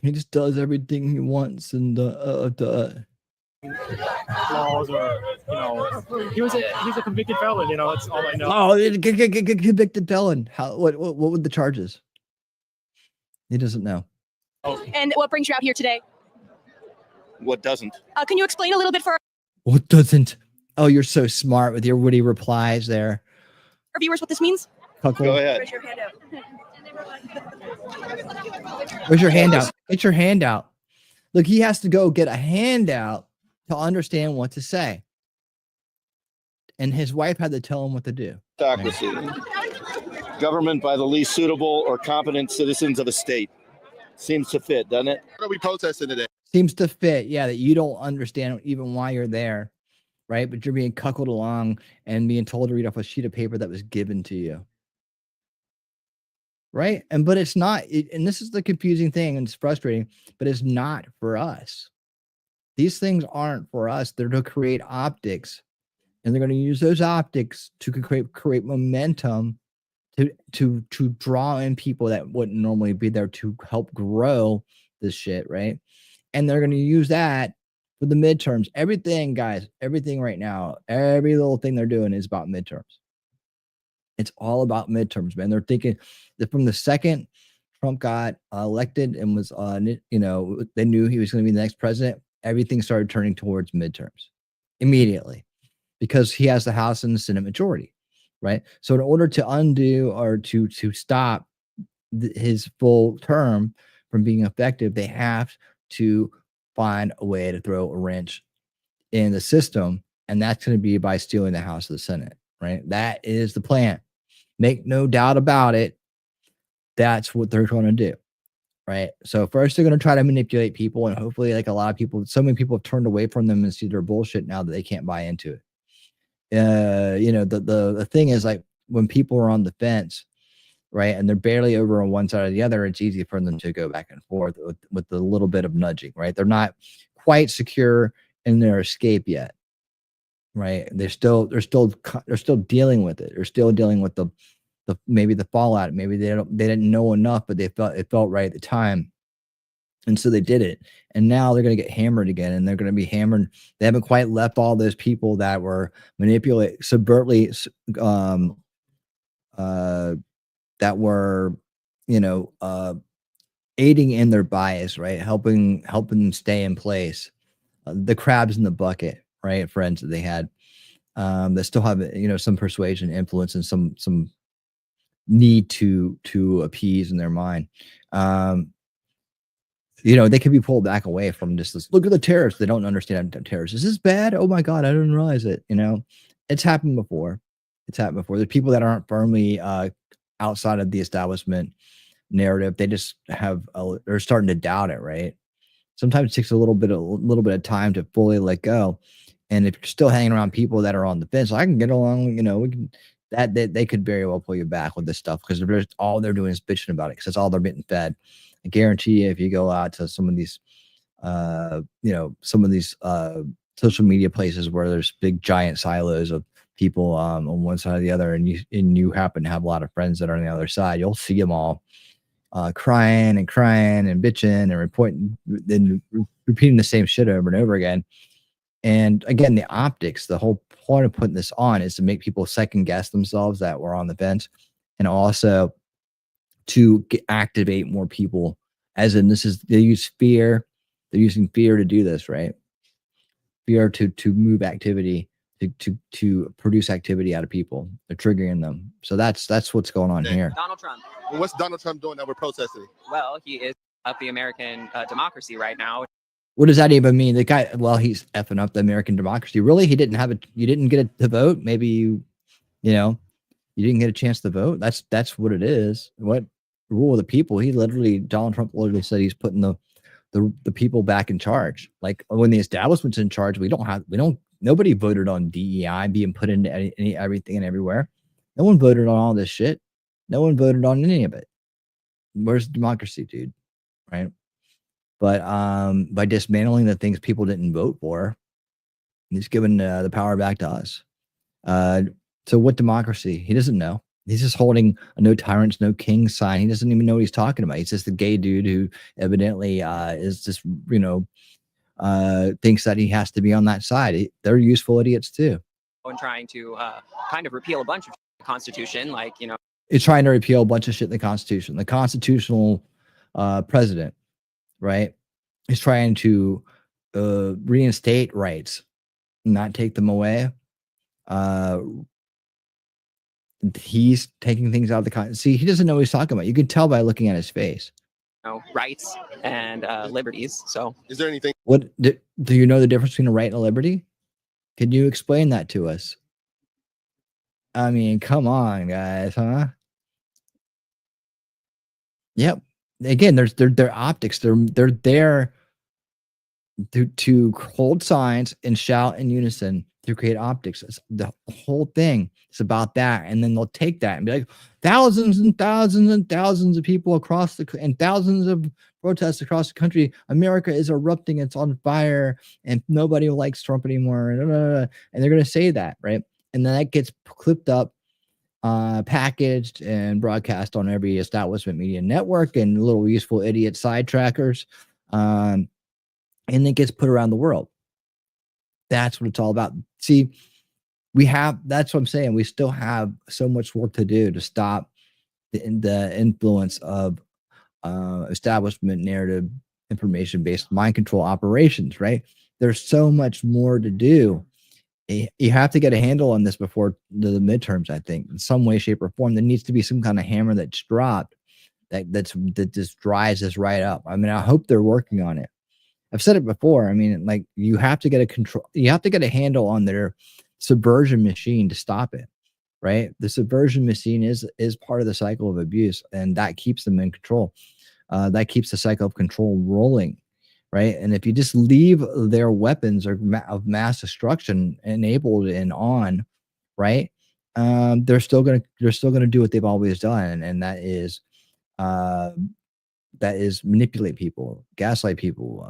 Speaker 3: He just does everything he wants and
Speaker 8: laws or he's a convicted felon, that's all I know.
Speaker 3: Oh, convicted felon. What were the charges? He doesn't know.
Speaker 9: And what brings you out here today?
Speaker 10: What doesn't?
Speaker 9: Can you explain a little bit for
Speaker 3: What doesn't? Oh, you're so smart with your witty replies there.
Speaker 9: our viewers what this means?
Speaker 3: Cuckold.
Speaker 10: Go ahead.
Speaker 9: Raise your hand out.
Speaker 3: Where's your handout? Get your handout. Look, he has to go get a handout to understand what to say. And his wife had to tell him what to do.
Speaker 10: Autocracy. Government by the least suitable or competent citizens of a state. Seems to fit, doesn't it?
Speaker 11: What are we protesting today?
Speaker 3: Seems to fit. Yeah, that you don't understand even why you're there, right? But you're being cuckolded along and being told to read off a sheet of paper that was given to you. Right? But it's not, and this is the confusing thing, and it's frustrating, but it's not for us. These things aren't for us. They're to create optics, and they're going to use those optics to create momentum to draw in people that wouldn't normally be there to help grow this shit, right? And they're going to use that for the midterms. Everything, guys, everything right now, every little thing they're doing is about midterms. It's all about midterms, man. They're thinking that from the second Trump got elected and was they knew he was going to be the next president, everything started turning towards midterms immediately because he has the House and the Senate majority, right? So in order to undo or to stop his full term from being effective, they have to find a way to throw a wrench in the system, and that's going to be by stealing the House of the Senate, right? That is the plan. Make no doubt about it. That's what they're going to do, right? So first they're going to try to manipulate people, and hopefully, like a lot of people, so many people have turned away from them and see their bullshit now that they can't buy into it. The thing is, like, when people are on the fence, right, and they're barely over on one side or the other, it's easy for them to go back and forth with a little bit of nudging, right? They're not quite secure in their escape yet, right? They're still dealing with it. They're still dealing with the maybe the fallout. Maybe they didn't know enough, but it felt right at the time, and so they did it. And now they're going to get hammered again, and they're going to be hammered. They haven't quite left all those people that were subvertly, that were, aiding in their bias, right? Helping them stay in place. The crabs in the bucket, right? Friends that they had, that still have, some persuasion, influence, and some need to appease in their mind. They could be pulled back away from just this. Look at the terrorists. They don't understand terrorists. Is this bad? Oh my God, I didn't realize it. It's happened before. There's people that aren't firmly outside of the establishment narrative. They just they're starting to doubt it, right? Sometimes it takes a little bit of time to fully let go. And if you're still hanging around people that are on the fence, I can get along, we can, that they could very well pull you back with this stuff, because all they're doing is bitching about it, because that's all they're getting fed. I guarantee you, if you go out to some of these, social media places where there's big giant silos of people on one side or the other, and you happen to have a lot of friends that are on the other side, you'll see them all crying and bitching and repeating the same shit over and over again. And again, the optics, the whole point of putting this on is to make people second guess themselves that were on the fence, and also to activate more people. As in, they use fear. They're using fear to do this, right? Fear to move activity, to produce activity out of people. They're triggering them. So that's what's going on here.
Speaker 11: Donald Trump.
Speaker 10: What's Donald Trump doing that we're protesting?
Speaker 11: Well, he is up the American democracy right now.
Speaker 3: What does that even mean? The guy, well, he's effing up the American democracy. Really? You didn't get to vote? Maybe you didn't get a chance to vote? That's what it is. What rule of the people? Donald Trump literally said he's putting the people back in charge. Like, when the establishment's in charge, nobody voted on DEI being put into everything and everywhere. No one voted on all this shit. No one voted on any of it. Where's democracy, dude? Right? But by dismantling the things people didn't vote for, he's given the power back to us. So what democracy? He doesn't know. He's just holding a no tyrants, no king sign. He doesn't even know what he's talking about. He's just a gay dude who evidently is just, thinks that he has to be on that side. They're useful idiots too.
Speaker 11: And trying to kind of repeal a bunch of the Constitution,
Speaker 3: It's trying to repeal a bunch of shit in the Constitution. The constitutional president, right, is trying to reinstate rights, not take them away. He's taking things out of the Constitution. See, he doesn't know what he's talking about. You can tell by looking at his face.
Speaker 11: Rights and liberties. So,
Speaker 10: is there anything?
Speaker 3: What do you know the difference between a right and a liberty? Can you explain that to us? I mean, come on, guys, huh? Yep. Again, they're optics. They're there to hold signs and shout in unison to create optics. The whole thing is about that. And then they'll take that and be like, thousands and thousands and thousands of people and thousands of protests across the country. America is erupting. It's on fire, and nobody likes Trump anymore. And they're going to say that, right? And then that gets clipped up, packaged, and broadcast on every establishment media network and little useful idiot sidetrackers. And it gets put around the world. That's what it's all about. See, that's what I'm saying. We still have so much work to do to stop the influence of establishment narrative, information-based mind control operations, right? There's so much more to do. You have to get a handle on this before the midterms, I think, in some way, shape, or form. There needs to be some kind of hammer that's dropped that just dries this right up. I mean, I hope they're working on it. I've said it before. I mean, like you have to get a handle on their subversion machine to stop it, right? The subversion machine is part of the cycle of abuse, and that keeps them in control. That keeps the cycle of control rolling, right? And if you just leave their weapons of mass destruction enabled and on, right? They're still gonna do what they've always done, and uh, that is manipulate people, gaslight people,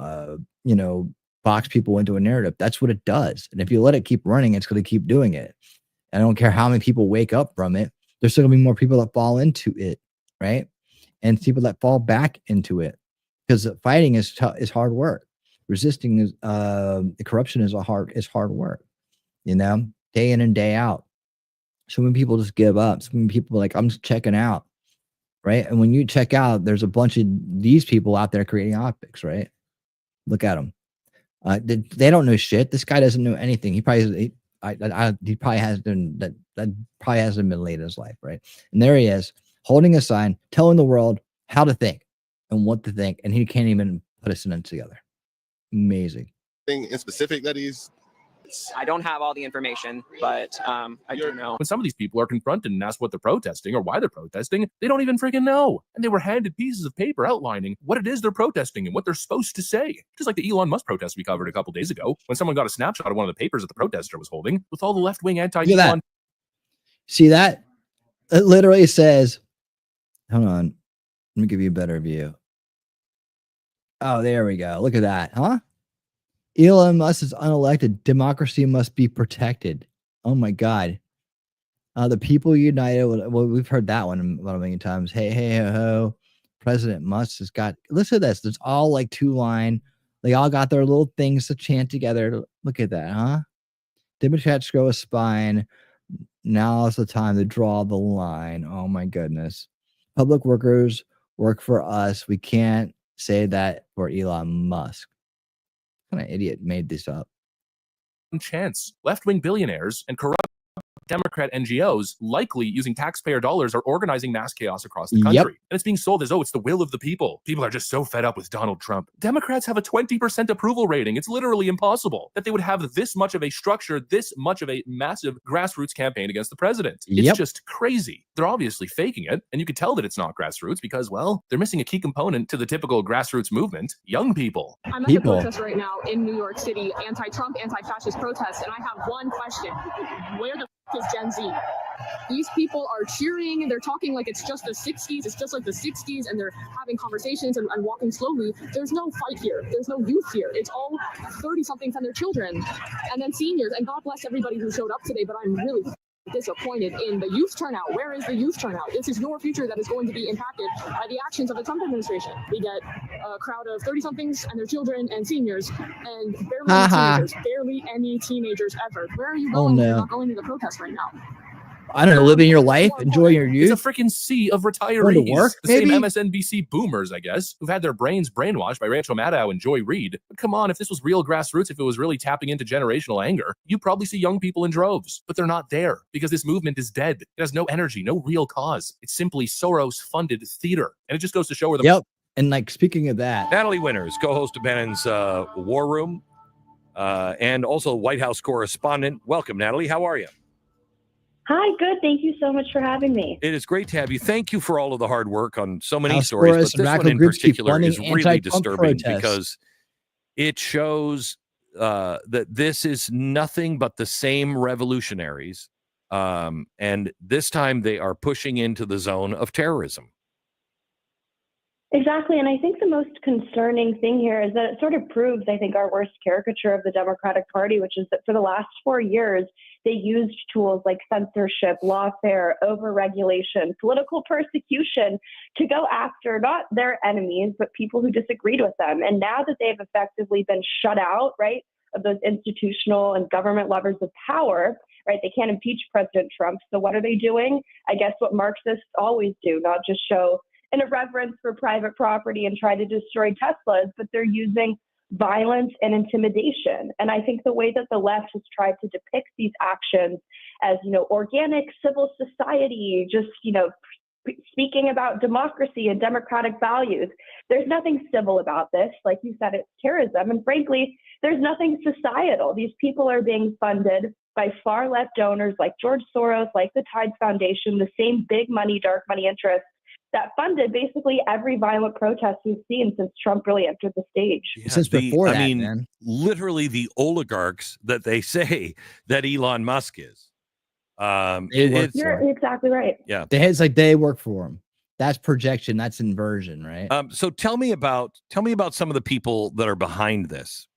Speaker 3: box people into a narrative. That's what it does. And if you let it keep running, it's going to keep doing it. And I don't care how many people wake up from it. There's still going to be more people that fall into it, right? And people that fall back into it, because fighting is hard work. Resisting is corruption is hard work. Day in and day out. So many people just give up. So many people are like, I'm just checking out. Right. And when you check out, there's a bunch of these people out there creating optics, right? Look at them. They don't know shit. This guy doesn't know anything. He probably hasn't been late in his life, right? And there he is, holding a sign, telling the world how to think and what to think, and he can't even put a sentence together. Amazing.
Speaker 12: Thing in specific that he's.
Speaker 11: I don't have all the information, but I do know.
Speaker 4: When some of these people are confronted and asked what they're protesting or why they're protesting, they don't even freaking know. And they were handed pieces of paper outlining what it is they're protesting and what they're supposed to say. Just like the Elon Musk protest we covered a couple days ago, when someone got a snapshot of one of the papers that the protester was holding with all the left-wing anti-Elon.
Speaker 3: See that? It literally says, hold on, let me give you a better view. Oh, there we go. Look at that, huh? Elon Musk is unelected. Democracy must be protected. Oh my God. The people united. Well, we've heard that one a million times. Hey, hey, ho, ho. President Musk has got, listen to this. There's all like 2-line. They all got their little things to chant together. Look at that, huh? Democrats grow a spine. Now is the time to draw the line. Oh my goodness. Public workers work for us. We can't say that for Elon Musk. What kind of idiot made this up?
Speaker 4: Chance. Left-wing billionaires and corrupt Democrat NGOs, likely using taxpayer dollars, are organizing mass chaos across the country.
Speaker 3: Yep.
Speaker 4: And it's being sold as, oh, it's the will of the people. People are just so fed up with Donald Trump. Democrats have a 20% approval rating. It's literally impossible that they would have this much of a structure, this much of a massive grassroots campaign against the president. It's just crazy. They're obviously faking it. And you can tell that it's not grassroots because, well, they're missing a key component to the typical grassroots movement: young people.
Speaker 9: I'm at the protest right now in New York City, anti-Trump, anti-fascist protest, and I have one question. Where the is Gen Z? These people are cheering and they're talking like it's just the 60s, it's just like the 60s, and they're having conversations and walking slowly. There's no fight here. There's no youth here. It's all 30-somethings and their children, and then seniors. And God bless everybody who showed up today, but I'm really disappointed in the youth turnout. Where is the youth turnout? This is your future that is going to be impacted by the actions of the Trump administration. We get a crowd of 30-somethings and their children and seniors, and barely any teenagers ever. Where are you going? You're not going to the protest right now.
Speaker 3: I don't know, living your life, enjoying your youth.
Speaker 4: It's a freaking sea of retirees.
Speaker 3: Going to work,
Speaker 4: the same MSNBC boomers, I guess, who've had their brains brainwashed by Rancho Maddow and Joy Reid. But come on, if this was real grassroots, if it was really tapping into generational anger, you probably see young people in droves. But they're not there because this movement is dead. It has no energy, no real cause. It's simply Soros-funded theater. And it just goes to show where the...
Speaker 3: Yep. And like, speaking of that...
Speaker 13: Natalie Winters, co-host of Bannon's War Room, and also White House correspondent. Welcome, Natalie. How are you?
Speaker 14: Hi, good. Thank you so much for having me.
Speaker 13: It is great to have you. Thank you for all of the hard work on so many stories, but this one in
Speaker 3: groups
Speaker 13: particular is really
Speaker 3: anti-Trump
Speaker 13: disturbing
Speaker 3: protests.
Speaker 13: because it shows that this is nothing but the same revolutionaries, and this time they are pushing into the zone of terrorism.
Speaker 14: Exactly. And I think the most concerning thing here is that it sort of proves, I think, our worst caricature of the Democratic Party, which is that for the last 4 years, they used tools like censorship, lawfare, overregulation, political persecution to go after not their enemies, but people who disagreed with them. And now that they've effectively been shut out, right, of those institutional and government levers of power, right, they can't impeach President Trump. So what are they doing? I guess what Marxists always do, not just show an irreverence for private property and try to destroy Teslas, but they're using violence and intimidation. And I think the way that the left has tried to depict these actions as, organic civil society, just, speaking about democracy and democratic values. There's nothing civil about this. Like you said, it's terrorism. And frankly, there's nothing societal. These people are being funded by far left donors like George Soros, like the Tides Foundation, the same big money, dark money interests that funded basically every violent protest we've seen since Trump really entered the stage.
Speaker 3: Since before that,
Speaker 13: I mean,
Speaker 3: man.
Speaker 13: literally the oligarchs that they say that Elon Musk is.
Speaker 14: You're exactly right.
Speaker 13: Yeah.
Speaker 3: It's like they work for him. That's projection. That's inversion, right?
Speaker 13: So tell me about some of the people that are behind this.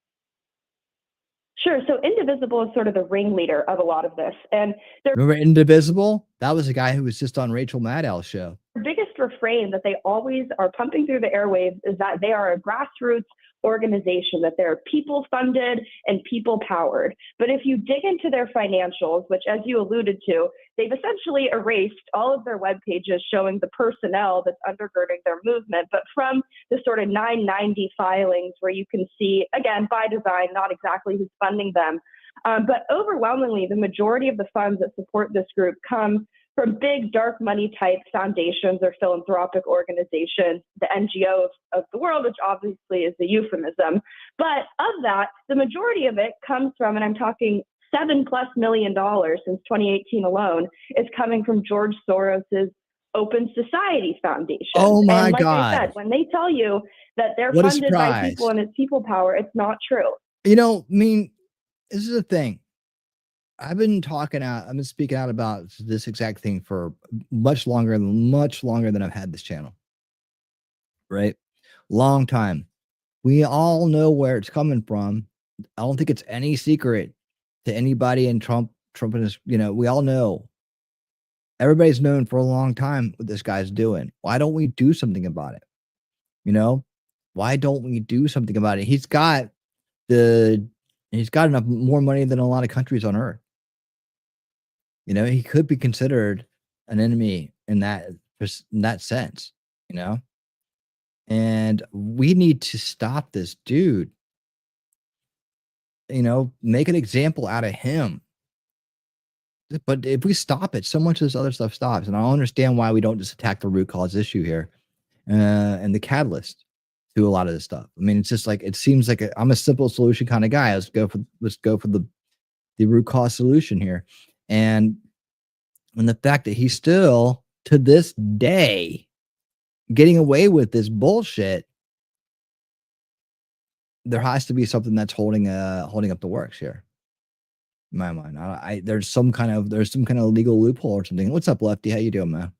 Speaker 14: Sure. So Indivisible is sort of the ringleader of a lot of this. And their
Speaker 3: Remember Indivisible? That was a guy who was just on Rachel Maddow's show.
Speaker 14: biggest refrain that they always are pumping through the airwaves is that they are a grassroots organization, that they're people funded and people powered. But if you dig into their financials, which as you alluded to, they've essentially erased all of their web pages showing the personnel that's undergirding their movement. But from the sort of 990 filings where you can see, again, by design, not exactly who's funding them, but overwhelmingly, the majority of the funds that support this group come from big dark money type foundations or philanthropic organizations, the NGO of the world, which obviously is a euphemism. But of that, the majority of it comes from, and I'm talking $7+ million since 2018 alone, is coming from George Soros's Open Society Foundation.
Speaker 3: Oh my
Speaker 14: and like
Speaker 3: God.
Speaker 14: I said, when they tell you that they're
Speaker 3: What a
Speaker 14: funded by
Speaker 3: surprise.
Speaker 14: people and it's people power, it's not true.
Speaker 3: You know, I mean, this is the thing. I've been speaking out about this exact thing for much longer than I've had this channel. Right? Long time. We all know where it's coming from. I don't think it's any secret to anybody in Trump and his, we all know. Everybody's known for a long time what this guy's doing. Why don't we do something about it? Why don't we do something about it? He's got enough more money than a lot of countries on earth. He could be considered an enemy in that sense, and we need to stop this dude, make an example out of him. But if we stop it, so much of this other stuff stops. And I don't understand why we don't just attack the root cause issue here and the catalyst to a lot of this stuff. I mean, it's just like, it seems like I'm a simple solution kind of guy. Let's go for the root cause solution here. And the fact that he's still to this day getting away with this bullshit, there has to be something that's holding up the works here. In my mind, there's some kind of legal loophole or something. What's up, Lefty? How you doing, man?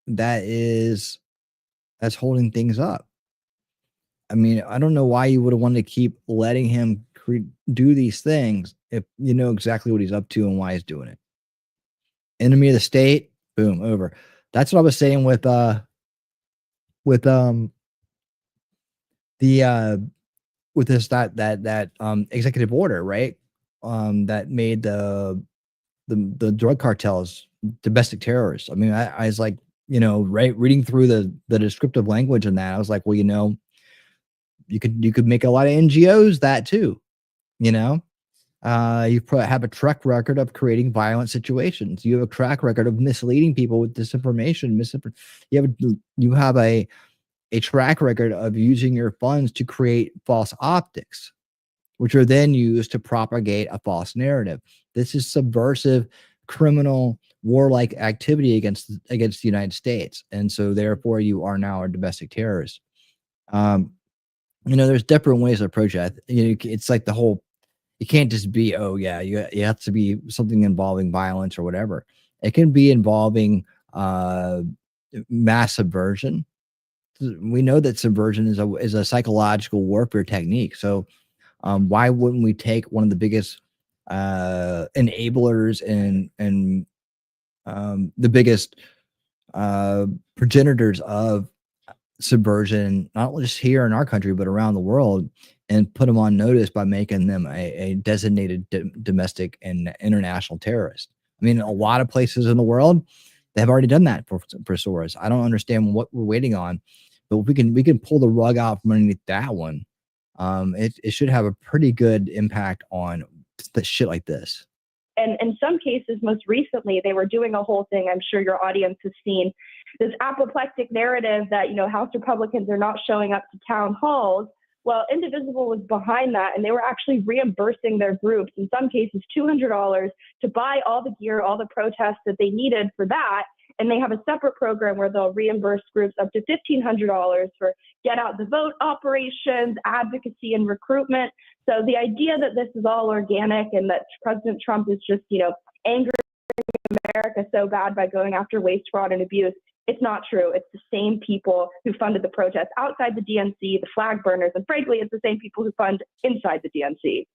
Speaker 3: That's holding things up. I mean, I don't know why you would have wanted to keep letting him do these things if you know exactly what he's up to and why he's doing it. Enemy of the state, boom, over. That's what I was saying with this executive order, right? That made the drug cartels domestic terrorists. I mean, I was like, right, reading through the descriptive language in that, I was like, well, you could make a lot of NGOs that too, you have a track record of creating violent situations. You have a track record of misleading people with disinformation. You have a track record of using your funds to create false optics, which are then used to propagate a false narrative. This is subversive, criminal, warlike activity against the United States. And so therefore you are now a domestic terrorist. There's different ways to approach it. It's like the whole, you can't just be, oh yeah, you have to be something involving violence or whatever. It can be involving mass subversion. We know that subversion is a psychological warfare technique. So why wouldn't we take one of the biggest enablers and the biggest progenitors of subversion, not just here in our country, but around the world, and put them on notice by making them a designated domestic and international terrorist? I mean, a lot of places in the world, they have already done that for Soros. I don't understand what we're waiting on, but we can pull the rug out from underneath that one. It should have a pretty good impact on shit like this.
Speaker 14: And in some cases, most recently, they were doing a whole thing, I'm sure your audience has seen, this apoplectic narrative that, House Republicans are not showing up to town halls. Well, Indivisible was behind that, and they were actually reimbursing their groups, in some cases $200, to buy all the gear, all the protests that they needed for that. And they have a separate program where they'll reimburse groups up to $1,500 for get out the vote operations, advocacy, and recruitment. So the idea that this is all organic and that President Trump is just, angering America so bad by going after waste, fraud, and abuse, it's not true. It's the same people who funded the protests outside the DNC, the flag burners, and frankly, it's the same people who fund inside the DNC.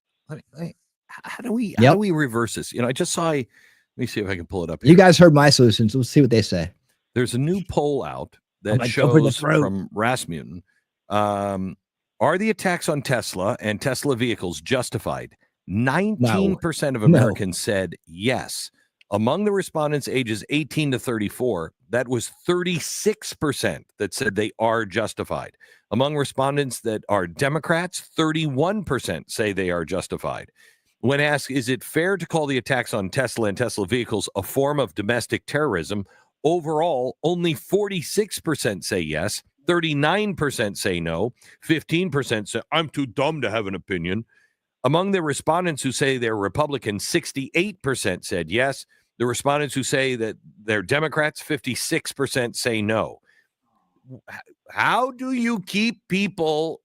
Speaker 13: How do we reverse this? I just saw. Let me see if I can pull it up here.
Speaker 3: You guys heard my solutions. Let's see what they say.
Speaker 13: There's a new poll out that shows from Rasmussen. Are the attacks on Tesla and Tesla vehicles justified? 19% of Americans said yes. Among the respondents ages 18 to 34, that was 36% that said they are justified. Among respondents that are Democrats, 31% say they are justified. When asked, is it fair to call the attacks on Tesla and Tesla vehicles a form of domestic terrorism? Overall, only 46% say yes, 39% say no, 15% say, I'm too dumb to have an opinion. Among the respondents who say they're Republicans, 68% said yes. The respondents who say that they're Democrats, 56% say no. How do you keep people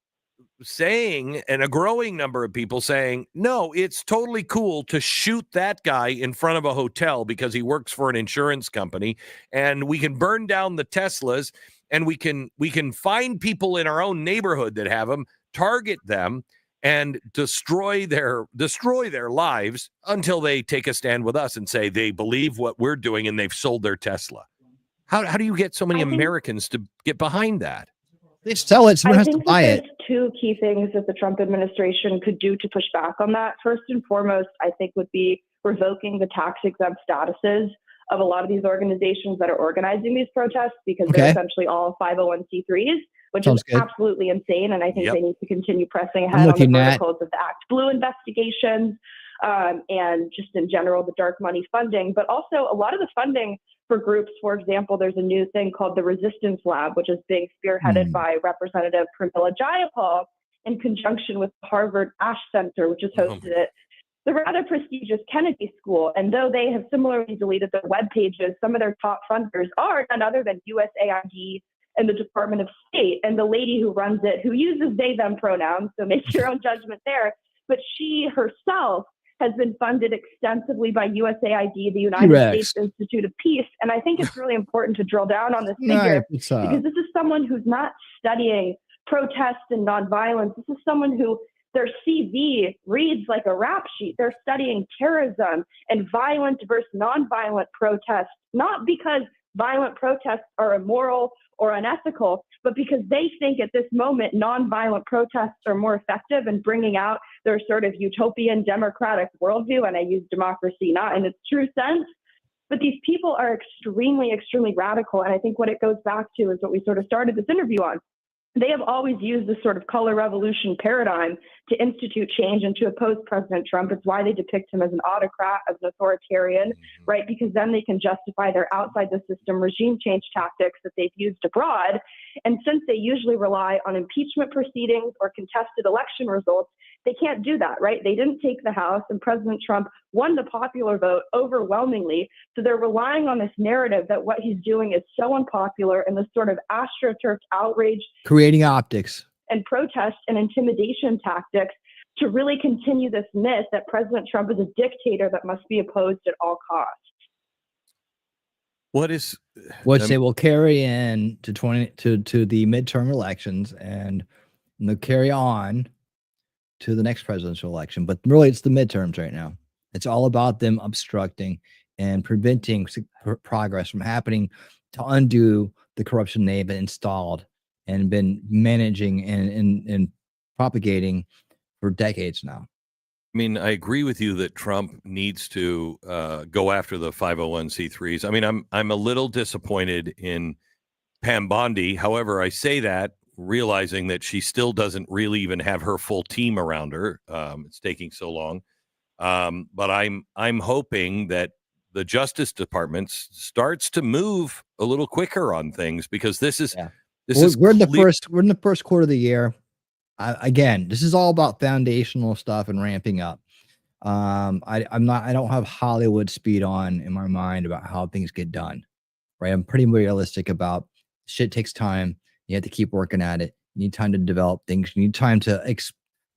Speaker 13: saying, and a growing number of people saying, no, it's totally cool to shoot that guy in front of a hotel because he works for an insurance company, and we can burn down the Teslas, and we can find people in our own neighborhood that have them, target them, and destroy their lives until they take a stand with us and say they believe what we're doing and they've sold their Tesla? How do you get so many Americans to get behind that?
Speaker 3: They sell it. Someone has to buy it.
Speaker 14: There's two key things that the Trump administration could do to push back on that. First and foremost, I think would be revoking the tax-exempt statuses of a lot of these organizations that are organizing these protests, because they're essentially all 501c3s, which is absolutely insane. And I think they need to continue pressing ahead on the verticals of the Act Blue investigations and just in general, the dark money funding, but also a lot of the funding for groups. For example, there's a new thing called the Resistance Lab, which is being spearheaded by Representative Pramila Jayapal in conjunction with Harvard Ash Center, which has hosted it, the rather prestigious Kennedy School. And though they have similarly deleted their web pages, some of their top funders are none other than USAID and the Department of State. And the lady who runs it, who uses they, them pronouns, so make your own judgment there, but she herself has been funded extensively by USAID, the United States Institute of Peace. And I think it's really important to drill down on this figure, because this is someone who's not studying protests and nonviolence. This is someone who their CV reads like a rap sheet. They're studying terrorism and violent versus nonviolent protests, not because violent protests are immoral or unethical, but because they think at this moment nonviolent protests are more effective in bringing out their sort of utopian democratic worldview. And I use democracy not in its true sense, but these people are extremely, extremely radical. And I think what it goes back to is what we sort of started this interview on. They have always used this sort of color revolution paradigm to institute change and to oppose President Trump. It's why they depict him as an autocrat, as an authoritarian, right? Because then they can justify their outside the system regime change tactics that they've used abroad. And since they usually rely on impeachment proceedings or contested election results, they can't do that, right? They didn't take the House, and President Trump won the popular vote overwhelmingly. So they're relying on this narrative that what he's doing is so unpopular, and this sort of astroturf outrage,
Speaker 3: creating optics
Speaker 14: and protest and intimidation tactics to really continue this myth that President Trump is a dictator that must be opposed at all costs.
Speaker 3: What they will carry in to the midterm elections, and they'll carry on to the next presidential election. But really, it's the midterms right now. It's all about them obstructing and preventing progress from happening to undo the corruption they've been installed and been managing and propagating for decades now.
Speaker 13: I mean, I agree with you that Trump needs to go after the 501c3s. I mean, I'm a little disappointed in Pam Bondi. However, I say that realizing that she still doesn't really even have her full team around her. It's taking so long. But I'm hoping that the Justice Department starts to move a little quicker on things, because this is
Speaker 3: we're in the first quarter of the year. Again, this is all about foundational stuff and ramping up. I don't have Hollywood speed on in my mind about how things get done, right? I'm pretty realistic about shit takes time. You have to keep working at it. You need time to develop things. You need time to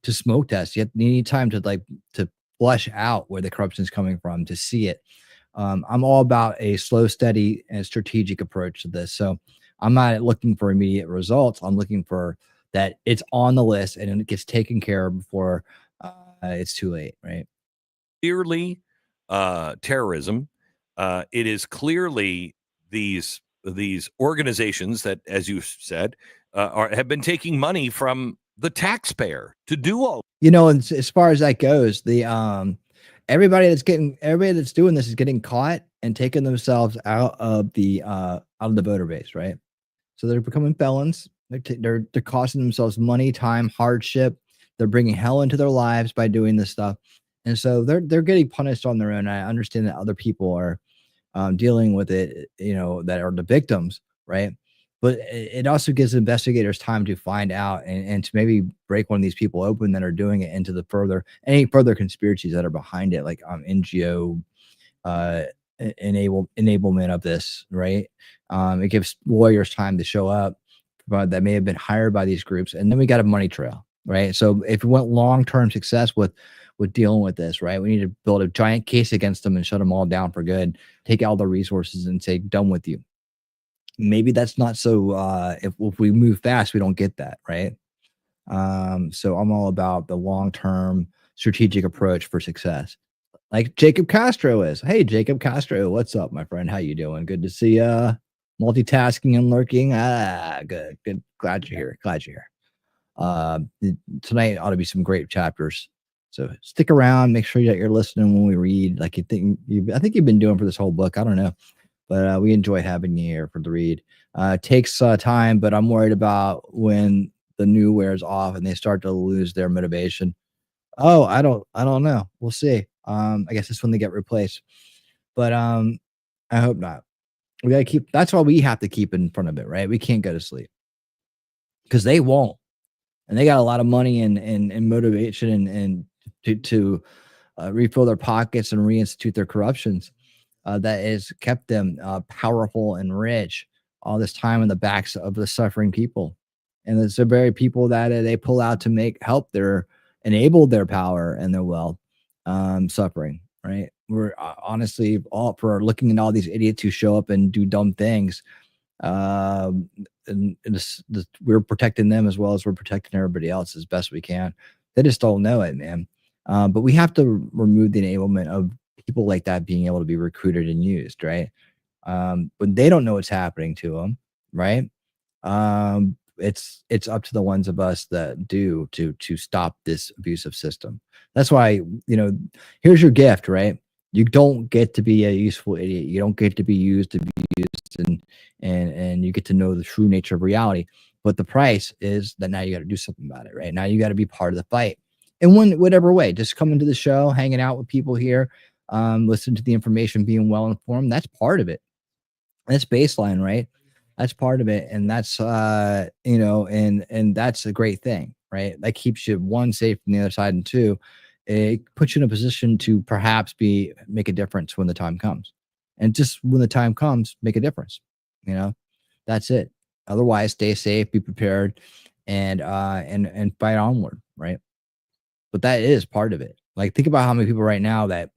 Speaker 3: smoke test. You need time to flush out where the corruption is coming from, to see it. I'm all about a slow, steady, and strategic approach to this. So I'm not looking for immediate results. I'm looking for that it's on the list and it gets taken care of before it's too late, right?
Speaker 13: Clearly, terrorism. It is clearly these organizations that, as you said, have been taking money from the taxpayer to do all.
Speaker 3: You know, and as far as that goes, everybody that's doing this is getting caught and taking themselves out of the voter base, right? So they're becoming felons. They're costing themselves money, time, hardship. They're bringing hell into their lives by doing this stuff, and so they're getting punished on their own. I understand that other people are dealing with it, that are the victims, right? But it also gives investigators time to find out and to maybe break one of these people open that are doing it into any further conspiracies that are behind it, like NGO enablement of this, right? It gives lawyers time to show up, but that may have been hired by these groups, and then we got a money trail, right? So if we want long-term success with dealing with this, right, we need to build a giant case against them and shut them all down for good, take all the resources and say, done with you. Maybe that's not so, if we move fast, we don't get that, right? So I'm all about the long-term strategic approach for success, like Jacob Castro is. Hey, Jacob Castro, what's up, my friend? How you doing? Good to see you. Multitasking and lurking. Good. Glad you're here. Tonight ought to be some great chapters. So stick around. Make sure that you're listening when we read. Like I think you've been doing for this whole book. I don't know, but we enjoy having you here for the read. It takes time, but I'm worried about when the new wears off and they start to lose their motivation. Oh, I don't know. We'll see. I guess it's when they get replaced, but I hope not. We got to keep. That's why we have to keep in front of it, right? We can't go to sleep because they won't, and they got a lot of money and motivation and to refill their pockets and reinstitute their corruptions. That has kept them powerful and rich all this time in the backs of the suffering people, and it's the very people that they pull out to enable their power and their wealth suffering, right? We're honestly all for looking at all these idiots who show up and do dumb things. And we're protecting them as well as we're protecting everybody else as best we can. They just don't know it, man. But we have to remove the enablement of people like that being able to be recruited and used, right? When they don't know what's happening to them, right? It's up to the ones of us that do to stop this abusive system. That's why, here's your gift, right? You don't get to be a useful idiot. You don't get to be used to be used, and you get to know the true nature of reality. But the price is that now you got to do something about it, right? Now you got to be part of the fight in whatever way. Just coming to the show, hanging out with people here, listen to the information, being well informed. That's part of it. That's baseline, right? That's part of it, and that's and that's a great thing, right? That keeps you one safe from the other side, and two, it puts you in a position to perhaps make a difference when the time comes. And just when the time comes, make a difference. That's it. Otherwise, stay safe, be prepared, and fight onward, right? But that is part of it. Like, think about how many people right now that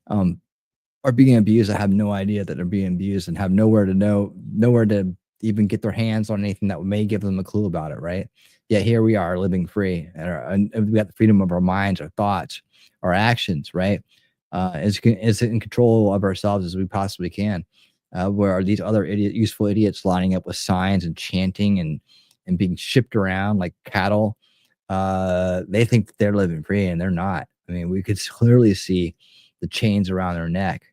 Speaker 3: are being abused that have no idea that they're being abused and have nowhere to even get their hands on anything that may give them a clue about it, right? Yet here we are living free, and we got the freedom of our minds, our thoughts, our actions, right? As in control of ourselves as we possibly can. Where are these other useful idiots lining up with signs and chanting and being shipped around like cattle? They think that they're living free, and they're not. I mean, we could clearly see the chains around their neck.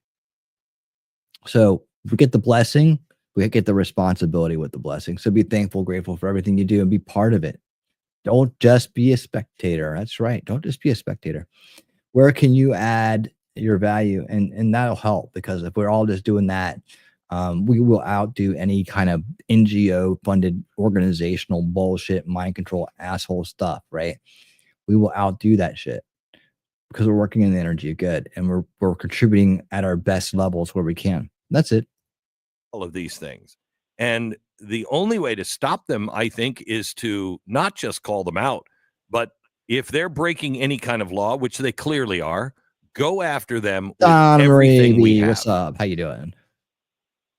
Speaker 3: So if we get the blessing, we get the responsibility with the blessing. So be thankful, grateful for everything you do, and be part of it. Don't just be a spectator. That's right. Don't just be a spectator. where can you add your value? And that'll help, because if we're all just doing that, we will outdo any kind of NGO funded organizational bullshit, mind control, asshole stuff, right? We will outdo that shit because we're working in the energy of good, and we're contributing at our best levels where we can. That's it.
Speaker 13: All of these things. And the only way to stop them, I think, is to not just call them out, but if they're breaking any kind of law, which they clearly are, go after them with everything we have.
Speaker 3: What's up? How you doing?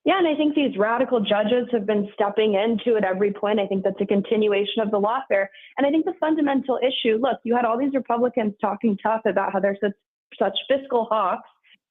Speaker 14: Yeah, and I think these radical judges have been stepping into at every point. I think that's a continuation of the lawfare. And I think the fundamental issue, look, you had all these Republicans talking tough about how they're such fiscal hawks.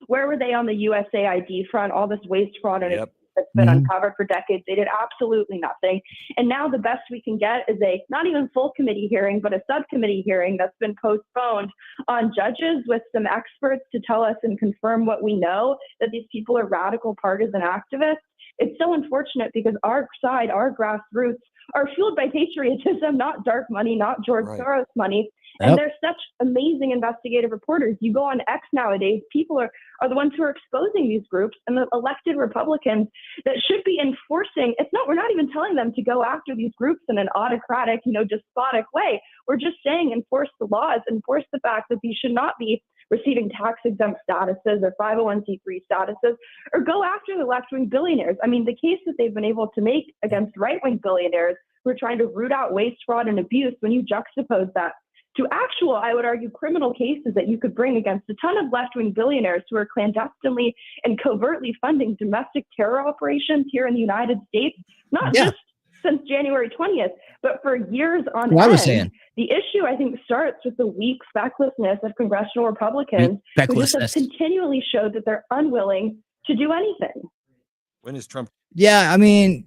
Speaker 14: Where were they on the USAID front? All this waste, fraud, and that's been uncovered for decades. They did absolutely nothing. And now the best we can get is a not even full committee hearing, but a subcommittee hearing that's been postponed on judges with some experts to tell us and confirm what we know, that these people are radical partisan activists. It's so unfortunate because our side, our grassroots, are fueled by patriotism, not dark money, not George Soros money. And they're such amazing investigative reporters. You go on X nowadays, people are the ones who are exposing these groups, and the elected Republicans that should be enforcing. We're not even telling them to go after these groups in an autocratic, despotic way. We're just saying enforce the laws, enforce the fact that these should not be receiving tax-exempt statuses or 501c3 statuses, or go after the left-wing billionaires. I mean, the case that they've been able to make against right-wing billionaires who are trying to root out waste, fraud, and abuse, when you juxtapose that to actual, I would argue, criminal cases that you could bring against a ton of left-wing billionaires who are clandestinely and covertly funding domestic terror operations here in the United States, not just since January 20th, but for years on end. The issue, I think, starts with the weak fecklessness of congressional Republicans who just have continually showed that they're unwilling to do anything.
Speaker 13: When is Trump?
Speaker 3: Yeah, I mean,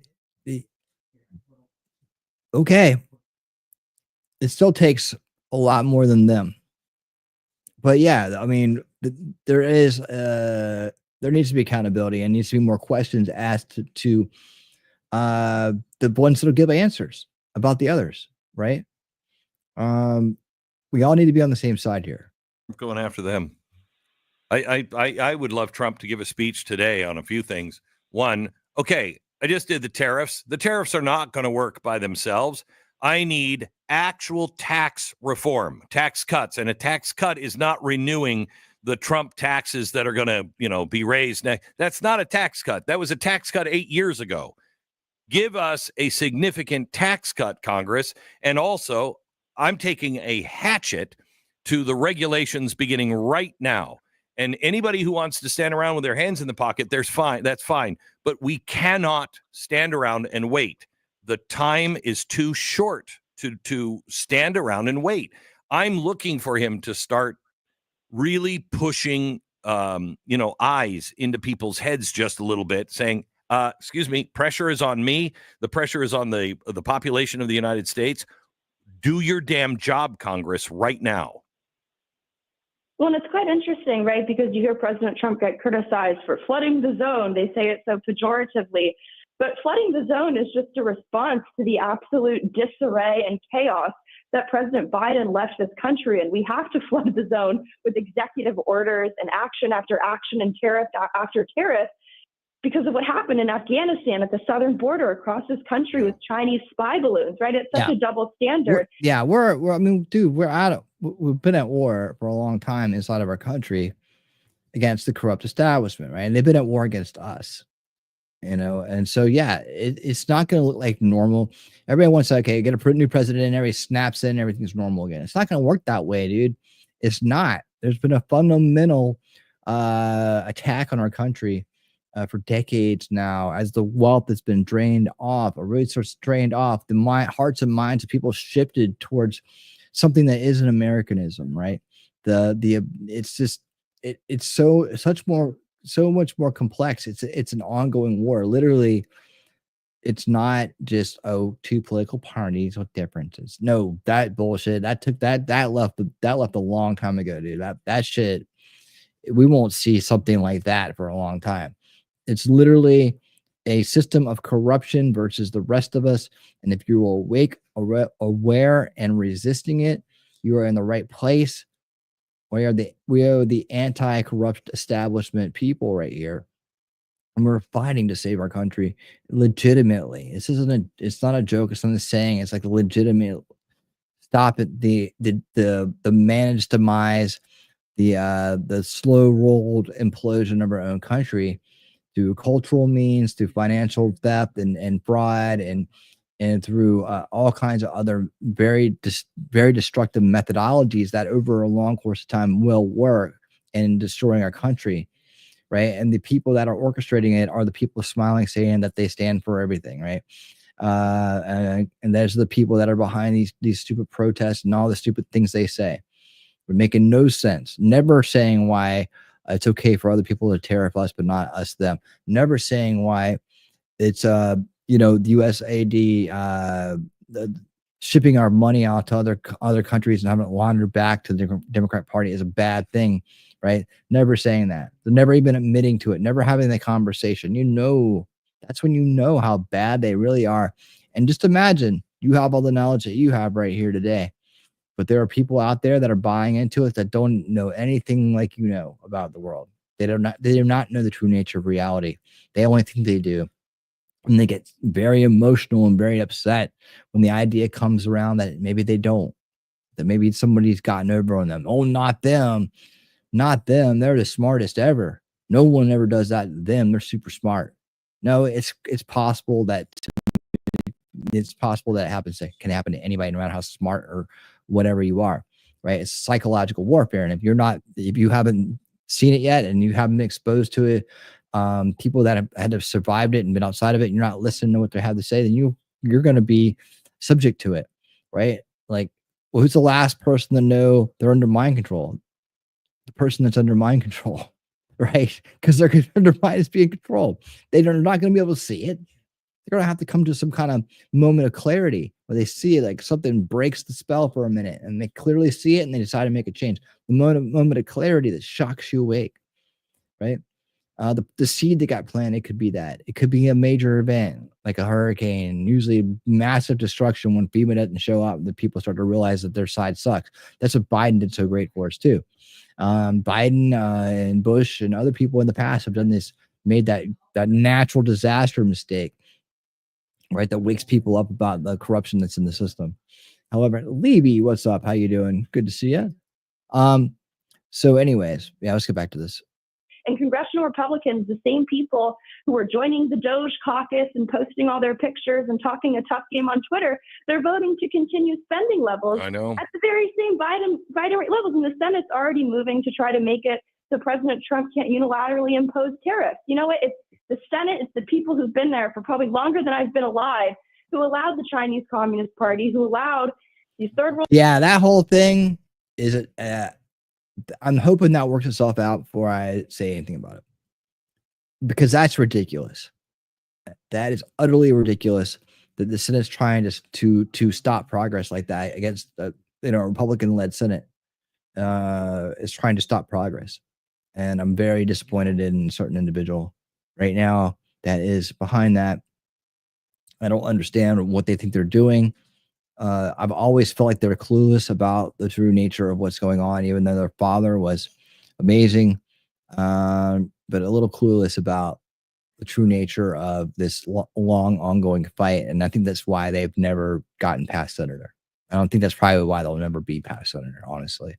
Speaker 3: okay. It still takes a lot more than them. But yeah, I mean, there needs to be accountability, and needs to be more questions asked to the ones that'll give answers about the others, right? We all need to be on the same side here.
Speaker 13: I'm going after them. I would love Trump to give a speech today on a few things. One, okay, I just did the tariffs. The tariffs are not going to work by themselves. I need actual tax reform, tax cuts, and a tax cut is not renewing the Trump taxes that are going to, be raised next. That's not a tax cut. That was a tax cut 8 years ago. Give us a significant tax cut, Congress. And also, I'm taking a hatchet to the regulations beginning right now. And anybody who wants to stand around with their hands in the pocket, that's fine. But we cannot stand around and wait. The time is too short to stand around and wait. I'm looking for him to start really pushing, eyes into people's heads just a little bit, saying, excuse me, pressure is on me. The pressure is on the population of the United States. Do your damn job, Congress, right now.
Speaker 14: Well, and it's quite interesting, right? Because you hear President Trump get criticized for flooding the zone. They say it so pejoratively. But flooding the zone is just a response to the absolute disarray and chaos that President Biden left this country. And we have to flood the zone with executive orders and action after action and tariff after tariff because of what happened in Afghanistan at the southern border across this country with Chinese spy balloons, right? It's such a double standard.
Speaker 3: We've been at war for a long time inside of our country against the corrupt establishment, right? And they've been at war against us. And so, it's not going to look like normal. Everybody wants to, get a new president and everybody snaps in, everything's normal again. It's not going to work that way, dude. It's not. There's been a fundamental attack on our country for decades now, as the wealth has been drained off, a resource drained off, the hearts and minds of people shifted towards something that is an Americanism, right? It's just it's so much more complex. It's an ongoing war. Literally, it's not just two political parties with differences. No, that bullshit that left a long time ago, dude. That shit, we won't see something like that for a long time. It's literally a system of corruption versus the rest of us. And if you're awake, aware, and resisting it, you are in the right place. We are the anti-corrupt establishment people right here, and we're fighting to save our country legitimately. It's not a joke. It's not a saying. It's like legitimate. Stop it. The managed demise, the slow rolled implosion of our own country through cultural means, through financial theft and fraud, and through all kinds of other very destructive methodologies that over a long course of time will work in destroying our country, right? And the people that are orchestrating it are the people smiling, saying that they stand for everything, right? And there's the people that are behind these stupid protests and all the stupid things they say. We're making no sense. Never saying why it's okay for other people to tariff us, but not us them. Never saying why it's the USAID shipping our money out to other countries and having it launder back to the Democrat Party is a bad thing, right? Never saying that. They're never even admitting to it. Never having the conversation. That's when you know how bad they really are. And just imagine you have all the knowledge that you have right here today. But there are people out there that are buying into it that don't know anything like you know about the world. They do not know the true nature of reality. They only think they do. And they get very emotional and very upset when the idea comes around that maybe they don't, that maybe somebody's gotten over on them. Oh, not them. Not them. They're the smartest ever. No one ever does that to them. They're super smart. No, it's possible that it can happen to anybody, no matter how smart or whatever you are, right? It's psychological warfare. And if you haven't seen it yet and you haven't been exposed to it, people that have survived it and been outside of it, and you're not listening to what they have to say, then you're going to be subject to it, right? Like, well, who's the last person to know they're under mind control? The person that's under mind control, right? Because they're under mind is being controlled. They're not going to be able to see it. They're going to have to come to some kind of moment of clarity where they see it, like something breaks the spell for a minute and they clearly see it and they decide to make a change. The moment of clarity that shocks you awake, right? The seed that got planted could be that. It could be a major event like a hurricane, usually massive destruction. When FEMA doesn't show up, the people start to realize that their side sucks. That's what Biden did so great for us too. Biden and Bush and other people in the past have done this, made that natural disaster mistake, right? That wakes people up about the corruption that's in the system. However, Levy, what's up? How you doing? Good to see you. So anyways, yeah, let's get back to this.
Speaker 14: And congressional Republicans, the same people who are joining the Doge caucus and posting all their pictures and talking a tough game on Twitter, they're voting to continue spending levels
Speaker 13: I know.
Speaker 14: at the very same Biden rate levels. And the Senate's already moving to try to make it so President Trump can't unilaterally impose tariffs. You know what? It's the Senate, it's the people who've been there for probably longer than I've been alive, who allowed the Chinese Communist Party, who allowed these third world.
Speaker 3: Yeah, that whole thing is I'm hoping that works itself out before I say anything about it, because that's ridiculous. That is utterly ridiculous that the Senate's trying to stop progress like that against a Republican-led Senate. Is trying to stop progress, and I'm very disappointed in a certain individual right now that is behind that. I don't understand what they think they're doing. I've always felt like they were clueless about the true nature of what's going on, even though their father was amazing, but a little clueless about the true nature of this long ongoing fight. And I think that's why they've never gotten past senator. I don't think that's probably why they'll never be past senator, honestly.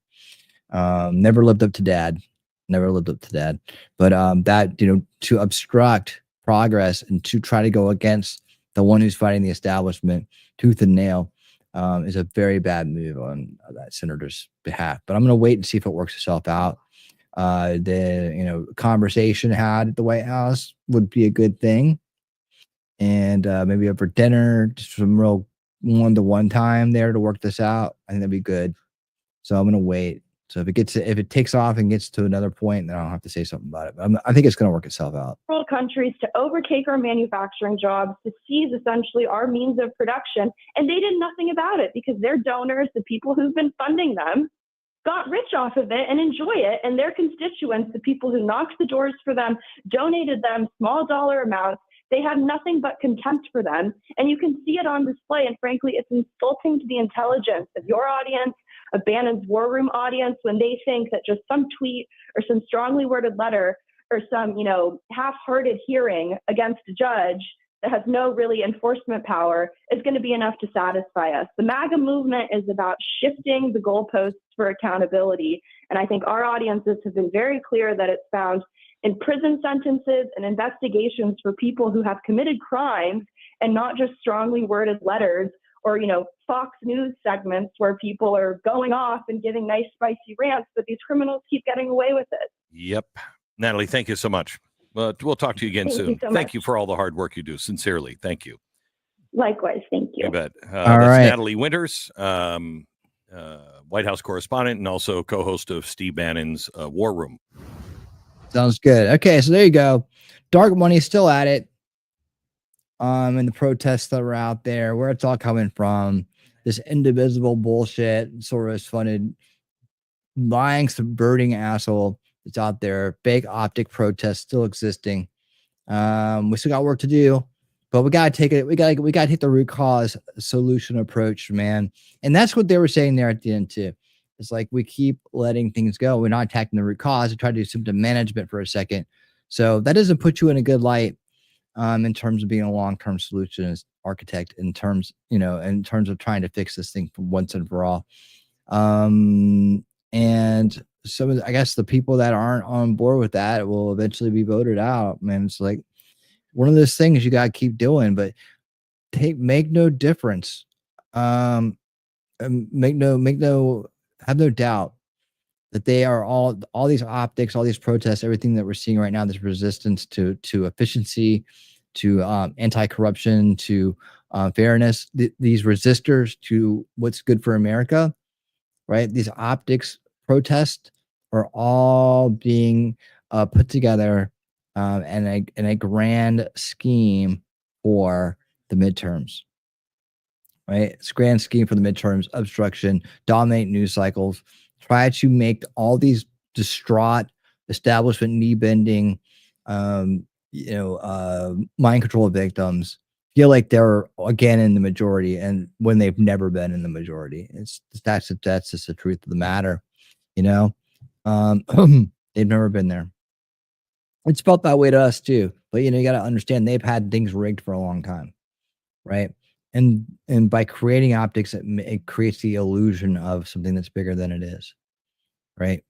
Speaker 3: Never lived up to dad. But that, to obstruct progress and to try to go against the one who's fighting the establishment tooth and nail is a very bad move on that senator's behalf. But I'm going to wait and see if it works itself out. The conversation had at the White House would be a good thing, and maybe over dinner, just some real one-to-one time there to work this out. I think that'd be good. So I'm going to wait. So if it takes off and gets to another point, then I'll have to say something about it. But I think it's going to work itself out.
Speaker 14: World countries to overtake our manufacturing jobs, to seize essentially our means of production. And they did nothing about it because their donors, the people who've been funding them, got rich off of it and enjoy it. And their constituents, the people who knocked the doors for them, donated them small dollar amounts, they have nothing but contempt for them. And you can see it on display. And frankly, it's insulting to the intelligence of your audience, of Bannon's war room audience when they think that just some tweet or some strongly worded letter or some, half-hearted hearing against a judge that has no really enforcement power is going to be enough to satisfy us. The MAGA movement is about shifting the goalposts for accountability. And I think our audiences have been very clear that it's found in prison sentences and investigations for people who have committed crimes and not just strongly worded letters or, Fox News segments where people are going off and giving nice spicy rants, but these criminals keep getting away with it.
Speaker 13: Yep. Natalie, thank you so much. We'll talk to you again soon. Thank you for all the hard work you do. Sincerely, thank you.
Speaker 14: Likewise, thank you.
Speaker 13: You bet.
Speaker 3: All
Speaker 13: That's
Speaker 3: right.
Speaker 13: Natalie Winters, White House correspondent and also co-host of Steve Bannon's War Room.
Speaker 3: Sounds good. Okay, so there you go. Dark money's still at it. And the protests that were out there, where it's all coming from, this indivisible bullshit, Soros funded, lying, subverting asshole that's out there. Fake optic protests still existing. We still got work to do, but we gotta take it. We gotta take the root cause solution approach, man. And that's what they were saying there at the end too. It's like we keep letting things go. We're not attacking the root cause. We try to do symptom management for a second. So that doesn't put you in a good light in terms of being a long-term solutionist architect, in terms of trying to fix this thing for once and for all. And so I guess the people that aren't on board with that will eventually be voted out. Man, it's like one of those things you gotta keep doing, but make no difference. Have no doubt that they are all these optics, all these protests, everything that we're seeing right now, this resistance to efficiency, to anti-corruption, to fairness, these resistors to what's good for America, right? These optics protests are all being put together in a grand scheme for the midterms. Right? It's a grand scheme for the midterms, obstruction, dominate news cycles, try to make all these distraught establishment knee-bending, mind control victims feel like they're again in the majority, and when they've never been in the majority. That's just the truth of the matter, they've never been there. It's felt that way to us too, but you got to understand they've had things rigged for a long time, right? And by creating optics, it creates the illusion of something that's bigger than it is, right?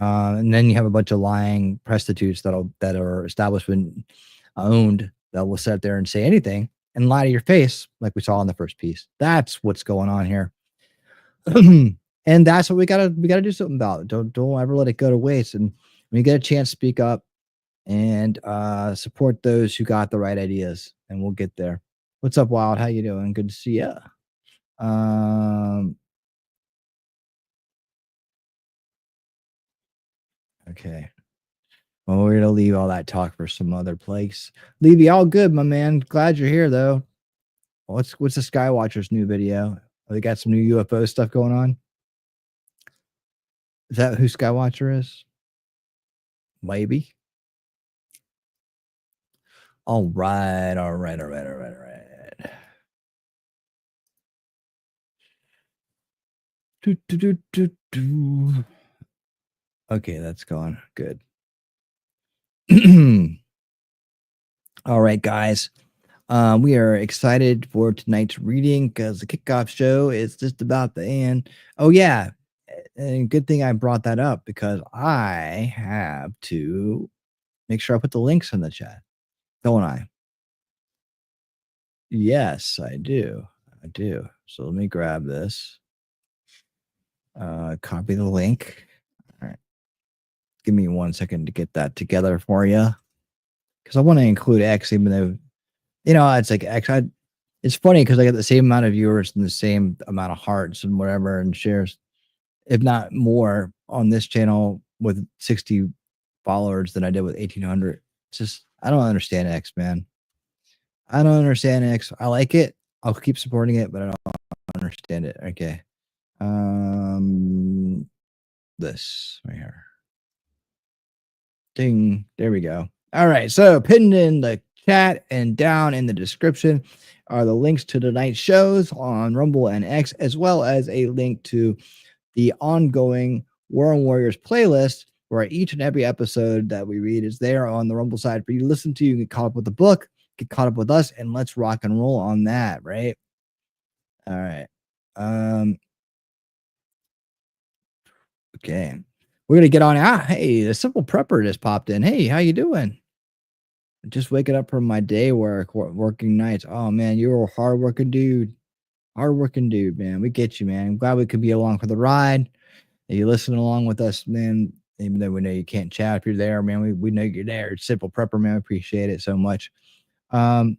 Speaker 3: And then you have a bunch of lying prostitutes that are establishment owned that will sit there and say anything and lie to your face, like we saw in the first piece. That's what's going on here, and that's what we gotta do something about. Don't ever let it go to waste. And when you get a chance, speak up and support those who got the right ideas, and we'll get there. What's up, Wild? How you doing? Good to see ya. Okay. Well, we're gonna leave all that talk for some other place. Levy, all good, my man. Glad you're here, though. What's the Skywatcher's new video? They got some new UFO stuff going on. Is that who Skywatcher is? Maybe. All right. Okay, that's gone. Good. All right, guys. We are excited for tonight's reading because the kickoff show is just about the end. Oh, yeah. And good thing I brought that up because I have to make sure I put the links in the chat. Don't I? Yes, I do. So let me grab this. Copy the link. All right. Give me 1 second to get that together for you. Because I want to include X, even though, it's like X. It's funny because I get the same amount of viewers and the same amount of hearts and whatever and shares, if not more, on this channel with 60 followers than I did with 1,800. It's just, I don't understand X, man. I don't understand X. I like it. I'll keep supporting it, but I don't understand it. Okay. This right here. Ding. There we go. All right. So pinned in the chat and down in the description are the links to tonight's shows on Rumble and X, as well as a link to the ongoing War on Warriors playlist, where each and every episode that we read is there on the Rumble side for you to listen to. You can get caught up with the book, get caught up with us, and let's rock and roll on that, right? All right. Okay. We're gonna get on out. Hey, the Simple Prepper just popped in. Hey, how you doing? Just waking up from my day working nights. Oh man, you're a hardworking dude. Hardworking dude, man. We get you, man. I'm glad we could be along for the ride. You listen along with us, man. Even though we know you can't chat if you're there, man. We know you're there. Simple Prepper, man. Appreciate it so much. Oh,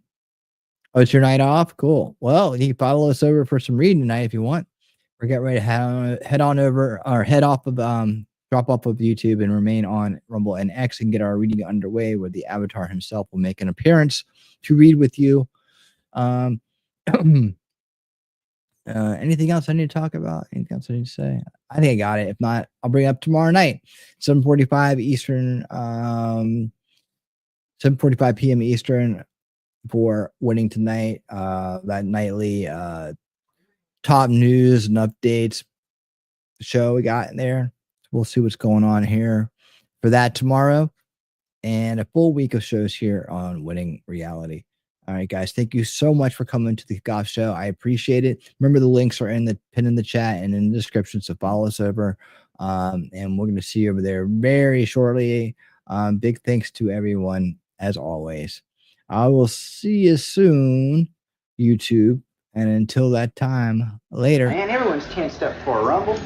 Speaker 3: it's your night off? Cool. Well, you can follow us over for some reading tonight if you want. We're getting ready to head on over or head off of drop off of YouTube and remain on Rumble and X and get our reading underway, where the Avatar himself will make an appearance to read with you. Anything else I need to talk about? Anything else I need to say? I think I got it. If not, I'll bring it up tomorrow night, 7:45 Eastern, 7:45 p.m. Eastern for Winning Tonight. That nightly top news and updates show we got in there. We'll see what's going on here for that tomorrow, and a full week of shows here on Winning Reality. All right, guys, thank you so much for coming to the Goff Show. I appreciate it. Remember, the links are in the pin in the chat and in the description, so follow us over. And we're going to see you over there very shortly. Big thanks to everyone, as always. I will see you soon, YouTube. And until that time, later.
Speaker 5: Man, everyone's tensed up for a Rumble.